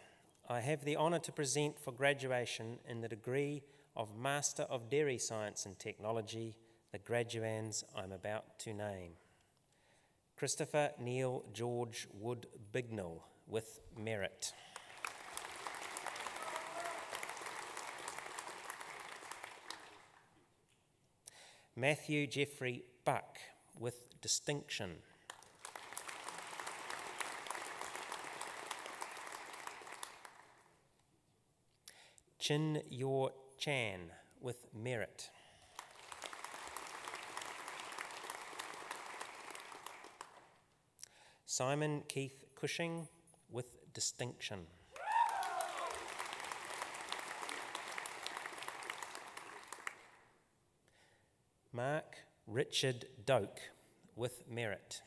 I have the honour to present for graduation in the degree of Master of Dairy Science and Technology the graduands I'm about to name. Christopher Neil George Wood Bignell, with merit. Matthew Jeffrey Buck, with distinction. Chin Yor Chan, with merit. Simon Keith Cushing, with distinction. Mark Richard Doak, with merit.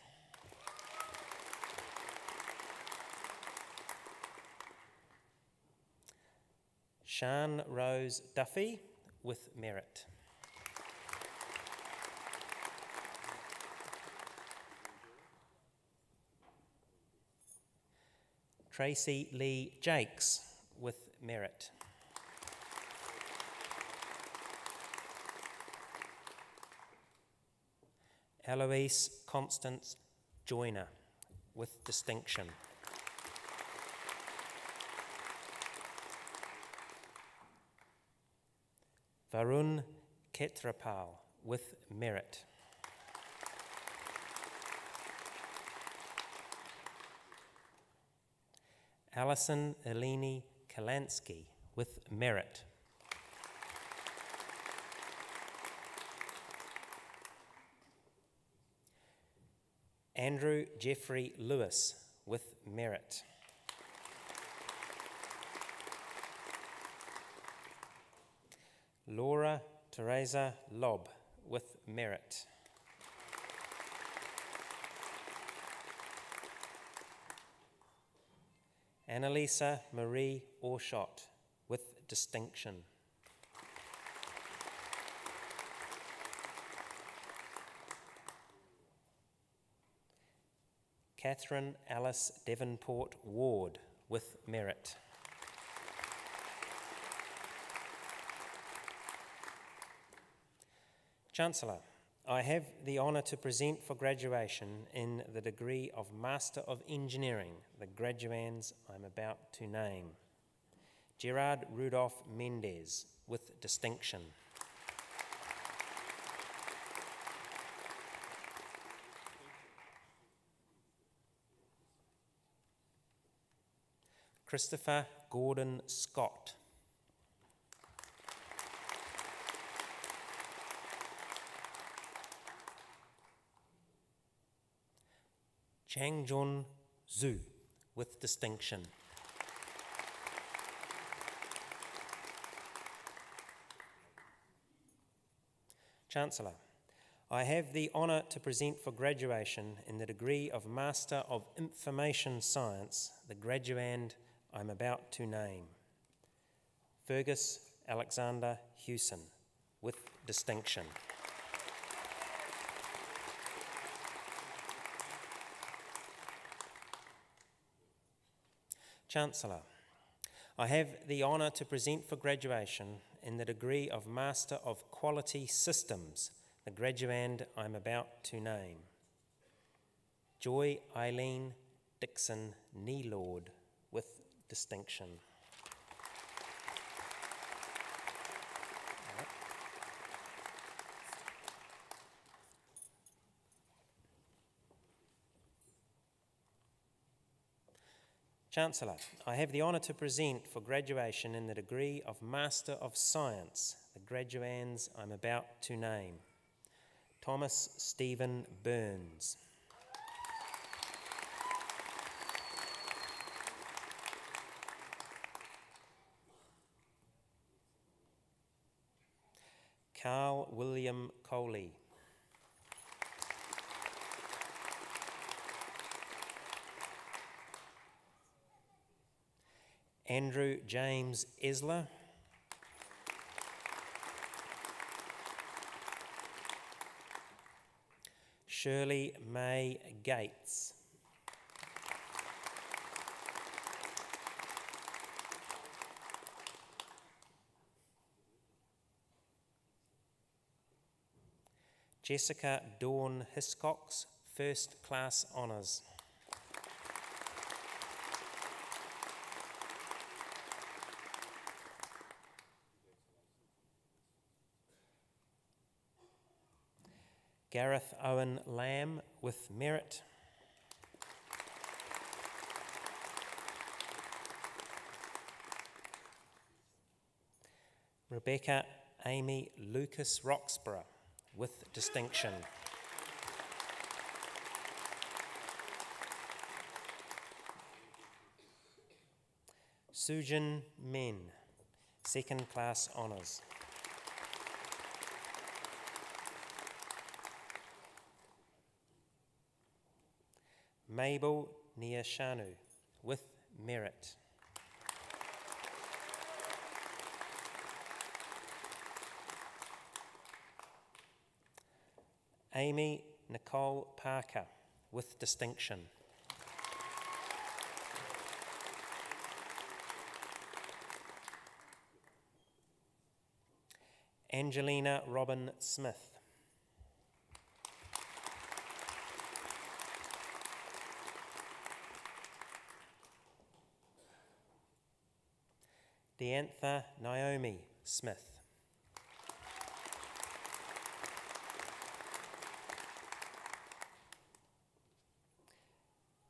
Sian Rose Duffy, with merit. Tracy Lee Jakes, with merit. Eloise Constance Joyner, with distinction. Varun Ketrapal, with merit. Alison Eleni Kalansky, with merit. Andrew Jeffrey Lewis, with merit. Laura Teresa Lobb, with merit. Annalisa Marie Orshot, with distinction. Catherine Alice Devonport Ward, with merit. Chancellor, I have the honour to present for graduation in the degree of Master of Engineering the graduands I'm about to name. Gerard Rudolph Mendez, with distinction. Christopher Gordon Scott. Changjun Zhu, with distinction. Chancellor, I have the honour to present for graduation in the degree of Master of Information Science the graduand I'm about to name. Fergus Alexander Hewson, with distinction. Chancellor, I have the honour to present for graduation in the degree of Master of Quality Systems the graduand I'm about to name. Joy Eileen Dixon Neelord, with distinction. Chancellor, I have the honour to present for graduation in the degree of Master of Science the graduands I'm about to name. Thomas Stephen Burns. Carl William Coley. Andrew James Esler. Shirley May Gates. Jessica Dawn Hiscox, First Class Honours. Gareth Owen Lamb, with merit. Rebecca Amy Lucas Roxburgh, with distinction. Sujin Min, Second Class Honours. Mabel Niashanu, with merit. Amy Nicole Parker, with distinction. Angelina Robin Smith. Deantha Naomi Smith.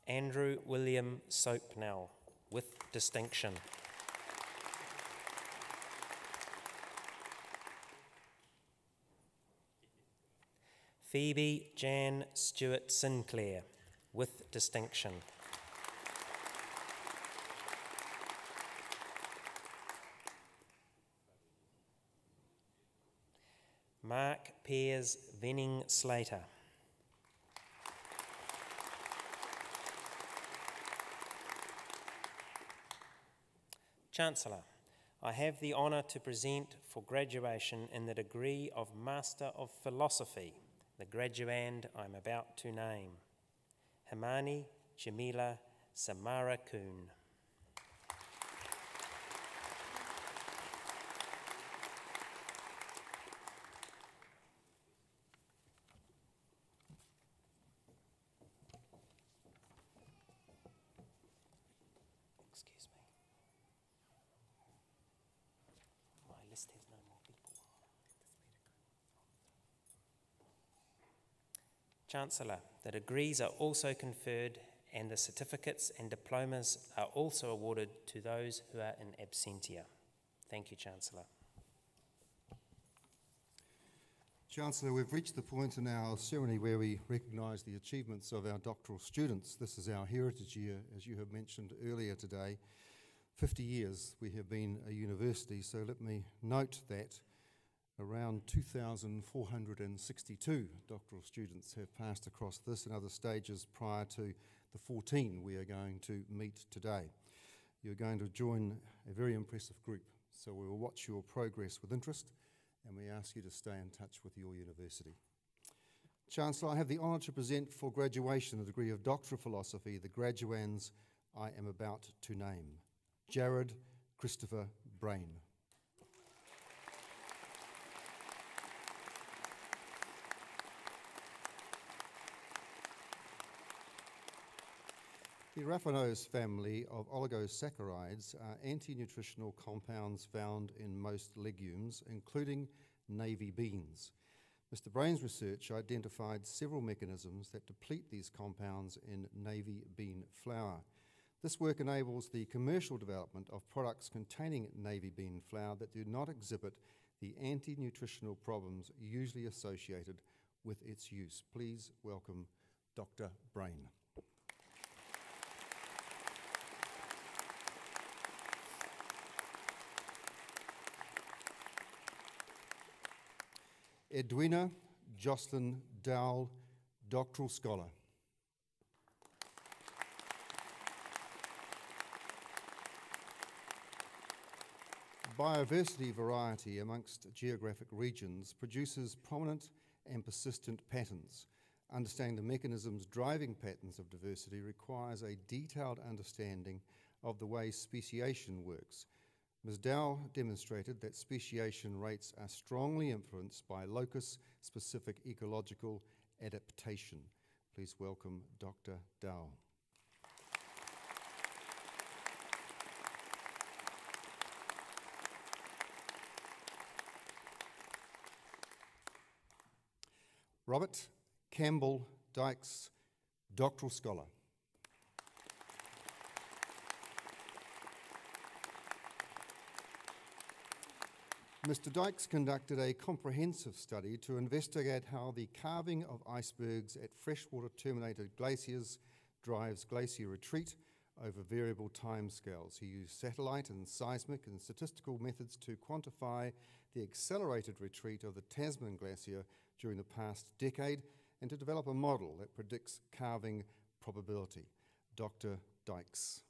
Andrew William Soapnell, with distinction. Phoebe Jan Stewart Sinclair, with distinction. Mark Piers Venning Slater. Chancellor, I have the honour to present for graduation in the degree of Master of Philosophy, the graduand I'm about to name, Himani Jamila Samarakun. Excuse me. My list has no more people. Chancellor, the degrees are also conferred and the certificates and diplomas are also awarded to those who are in absentia. Thank you, Chancellor. Chancellor, we've reached the point in our ceremony where we recognise the achievements of our doctoral students. This is our heritage year, as you have mentioned earlier today. 50 years we have been a university, so let me note that around 2,462 doctoral students have passed across this and other stages prior to the 14 we are going to meet today. You're going to join a very impressive group, so we will watch your progress with interest and we ask you to stay in touch with your university. Chancellor, I have the honour to present for graduation the degree of Doctor of Philosophy, the graduands I am about to name. Jared Christopher Brain. The raffinose family of oligosaccharides are anti-nutritional compounds found in most legumes, including navy beans. Mr. Brain's research identified several mechanisms that deplete these compounds in navy bean flour. This work enables the commercial development of products containing navy bean flour that do not exhibit the anti-nutritional problems usually associated with its use. Please welcome Dr. Brain. Edwina Jocelyn Dowell, Doctoral Scholar. Biodiversity variety amongst geographic regions produces prominent and persistent patterns. Understanding the mechanisms driving patterns of diversity requires a detailed understanding of the way speciation works. Ms. Dow demonstrated that speciation rates are strongly influenced by locus-specific ecological adaptation. Please welcome Dr. Dow. Robert Campbell Dykes, Doctoral Scholar. Mr. Dykes conducted a comprehensive study to investigate how the carving of icebergs at freshwater-terminated glaciers drives glacier retreat over variable timescales. He used satellite and seismic and statistical methods to quantify the accelerated retreat of the Tasman Glacier during the past decade and to develop a model that predicts carving probability. Dr. Dykes.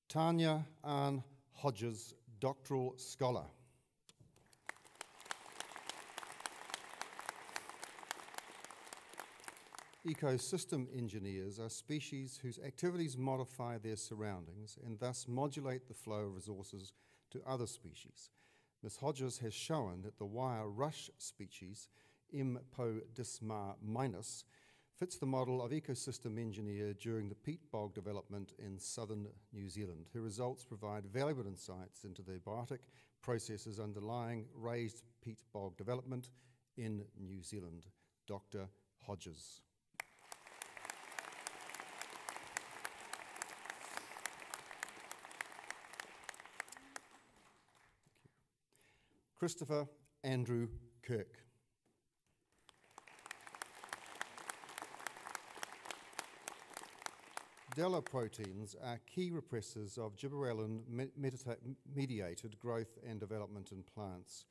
Tanya Ann Hodges, Doctoral Scholar. Ecosystem engineers are species whose activities modify their surroundings and thus modulate the flow of resources to other species. Ms. Hodges has shown that the wire rush species, M. podisma minus, fits the model of ecosystem engineer during the peat bog development in southern New Zealand. Her results provide valuable insights into the biotic processes underlying raised peat bog development in New Zealand. Dr. Hodges. Christopher Andrew Kirk. Delaproteins are key repressors of gibberellin-mediated growth and development in plants.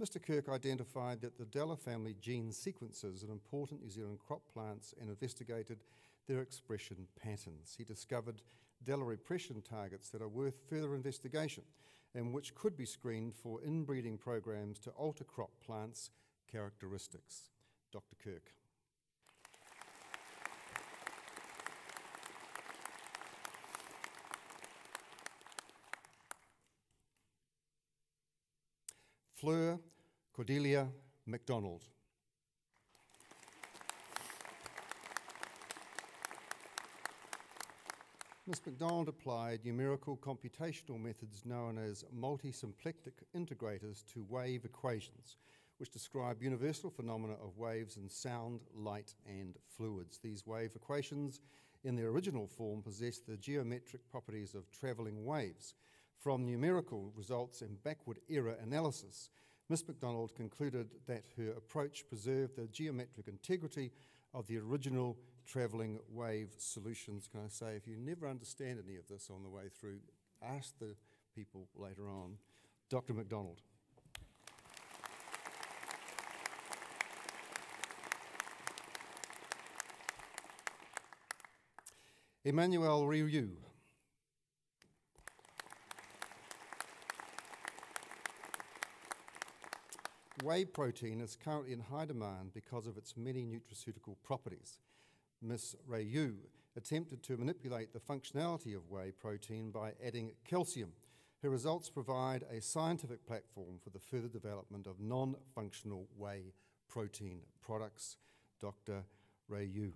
Mr. Kirk identified that the Della family gene sequences are important New Zealand crop plants and investigated their expression patterns. He discovered Della repression targets that are worth further investigation and which could be screened for inbreeding programs to alter crop plants' characteristics. Dr. Kirk. Fleur Cordelia MacDonald. Ms. MacDonald applied numerical computational methods known as multi-symplectic integrators to wave equations, which describe universal phenomena of waves in sound, light, and fluids. These wave equations, in their original form, possess the geometric properties of travelling waves. From numerical results and backward error analysis, Ms. MacDonald concluded that her approach preserved the geometric integrity of the original travelling wave solutions. Can I say, if you never understand any of this on the way through, ask the people later on. Dr. MacDonald. Emmanuel Ryu. Whey protein is currently in high demand because of its many nutraceutical properties. Ms. Ryu attempted to manipulate the functionality of whey protein by adding calcium. Her results provide a scientific platform for the further development of non-functional whey protein products. Dr. Ryu.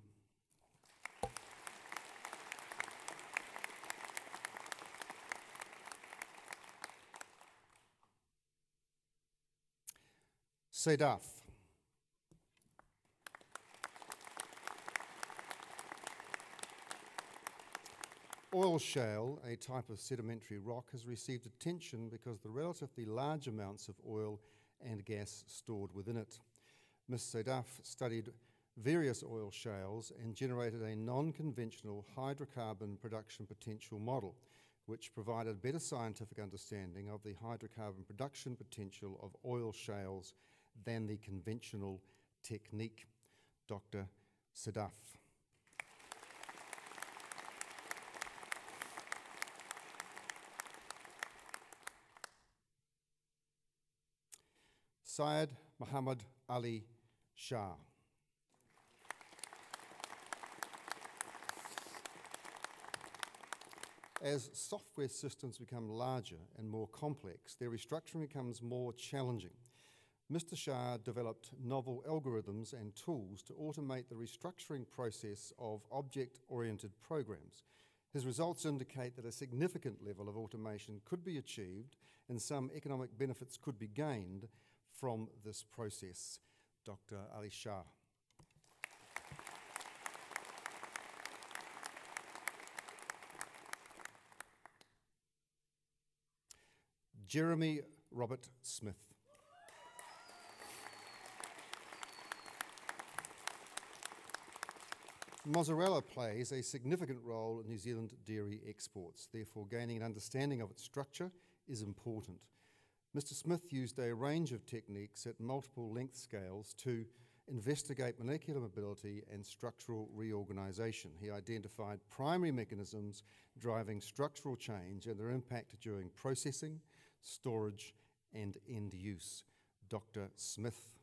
Sedaf. Oil shale, a type of sedimentary rock, has received attention because of the relatively large amounts of oil and gas stored within it. Ms. Sedaf studied various oil shales and generated a non-conventional hydrocarbon production potential model, which provided better scientific understanding of the hydrocarbon production potential of oil shales than the conventional technique. Dr. Sedaf. Syed Muhammad Ali Shah. As software systems become larger and more complex, their restructuring becomes more challenging. Mr. Shah developed novel algorithms and tools to automate the restructuring process of object-oriented programs. His results indicate that a significant level of automation could be achieved and some economic benefits could be gained from this process. Dr. Ali Shah. Jeremy Robert Smith. Mozzarella plays a significant role in New Zealand dairy exports. Therefore, gaining an understanding of its structure is important. Mr. Smith used a range of techniques at multiple length scales to investigate molecular mobility and structural reorganisation. He identified primary mechanisms driving structural change and their impact during processing, storage, and end use. Dr. Smith.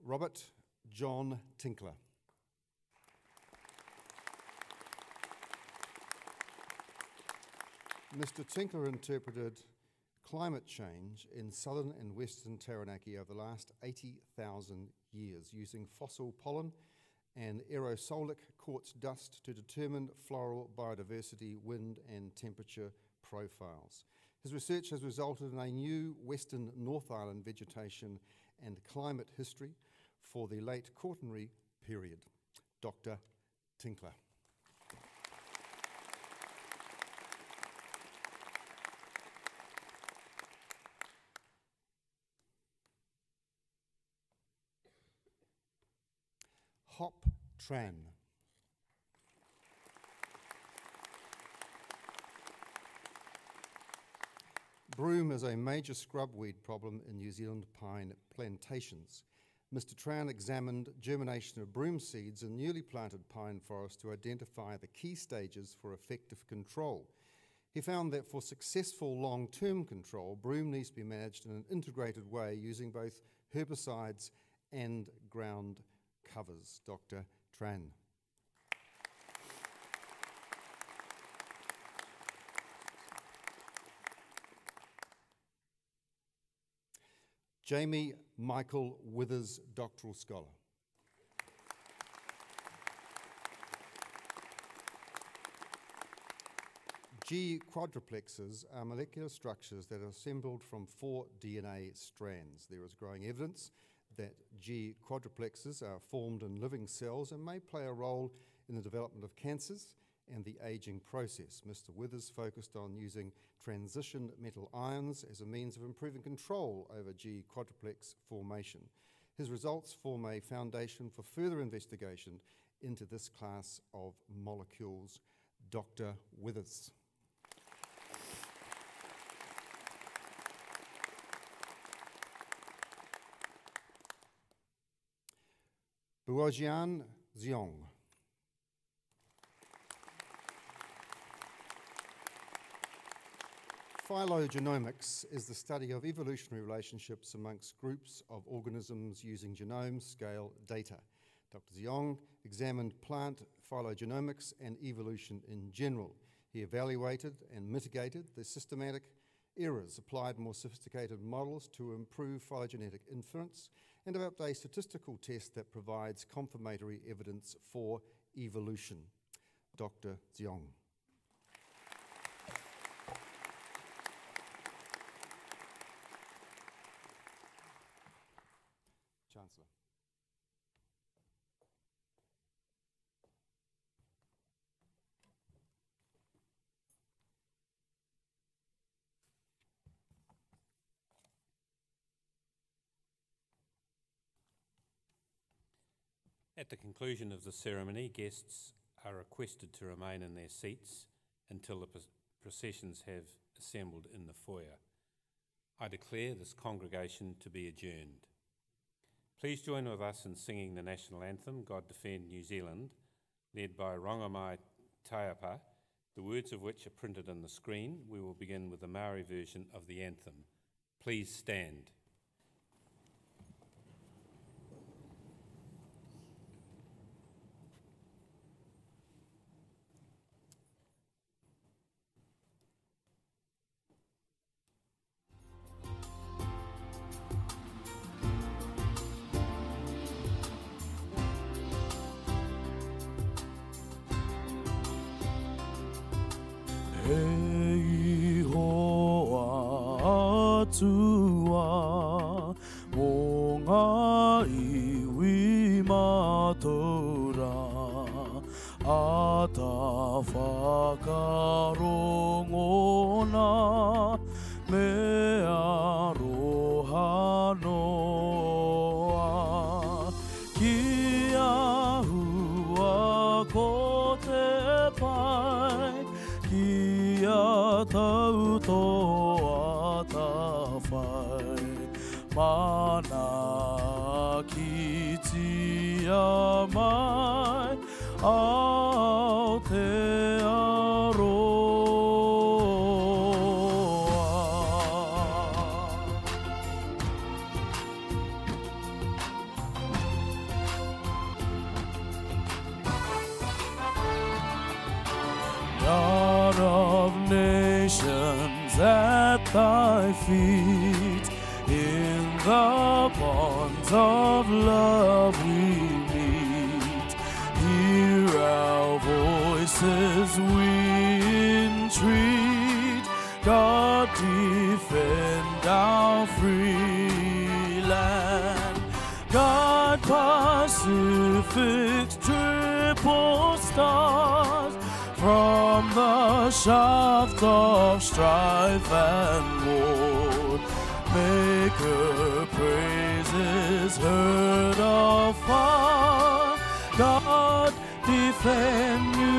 Robert John Tinkler. Mr. Tinkler interpreted climate change in southern and western Taranaki over the last 80,000 years using fossil pollen and aerosolic quartz dust to determine floral biodiversity, wind and temperature profiles. His research has resulted in a new Western North Island vegetation and climate history for the late Quaternary period. Dr. Tinkler. Hop Tran. Broom is a major scrub weed problem in New Zealand pine plantations. Mr. Tran examined germination of broom seeds in newly planted pine forests to identify the key stages for effective control. He found that for successful long-term control, broom needs to be managed in an integrated way using both herbicides and ground covers. Dr. Tran. Jamie Michael Withers, Doctoral Scholar. G quadruplexes are molecular structures that are assembled from 4 DNA strands. There is growing evidence that G quadruplexes are formed in living cells and may play a role in the development of cancers and the aging process. Mr. Withers focused on using transition metal ions as a means of improving control over G quadruplex formation. His results form a foundation for further investigation into this class of molecules. Dr. Withers. Buojian Xiong. Phylogenomics is the study of evolutionary relationships amongst groups of organisms using genome-scale data. Dr. Xiong examined plant phylogenomics and evolution in general. He evaluated and mitigated the systematic errors, applied more sophisticated models to improve phylogenetic inference, and developed a statistical test that provides confirmatory evidence for evolution. Dr. Xiong. Chancellor. At the conclusion of the ceremony, guests are requested to remain in their seats until the processions have assembled in the foyer. I declare this congregation to be adjourned. Please join with us in singing the national anthem, God Defend New Zealand, led by Rongamai Taiapa, the words of which are printed on the screen. We will begin with the Maori version of the anthem. Please stand. Hei hoa atua o ngā iwi matura a ta whakarongona me aroha noa ki ahua ko te pai Kia tau toa ta whai Mana ki tia mai Ao te aroa God of nations at thy feet, in the bonds of love we meet. Hear our voices, we entreat. God defend our free land. God Pacific's triple stars, from the shaft of strife and war, make her praises heard afar. God defend you.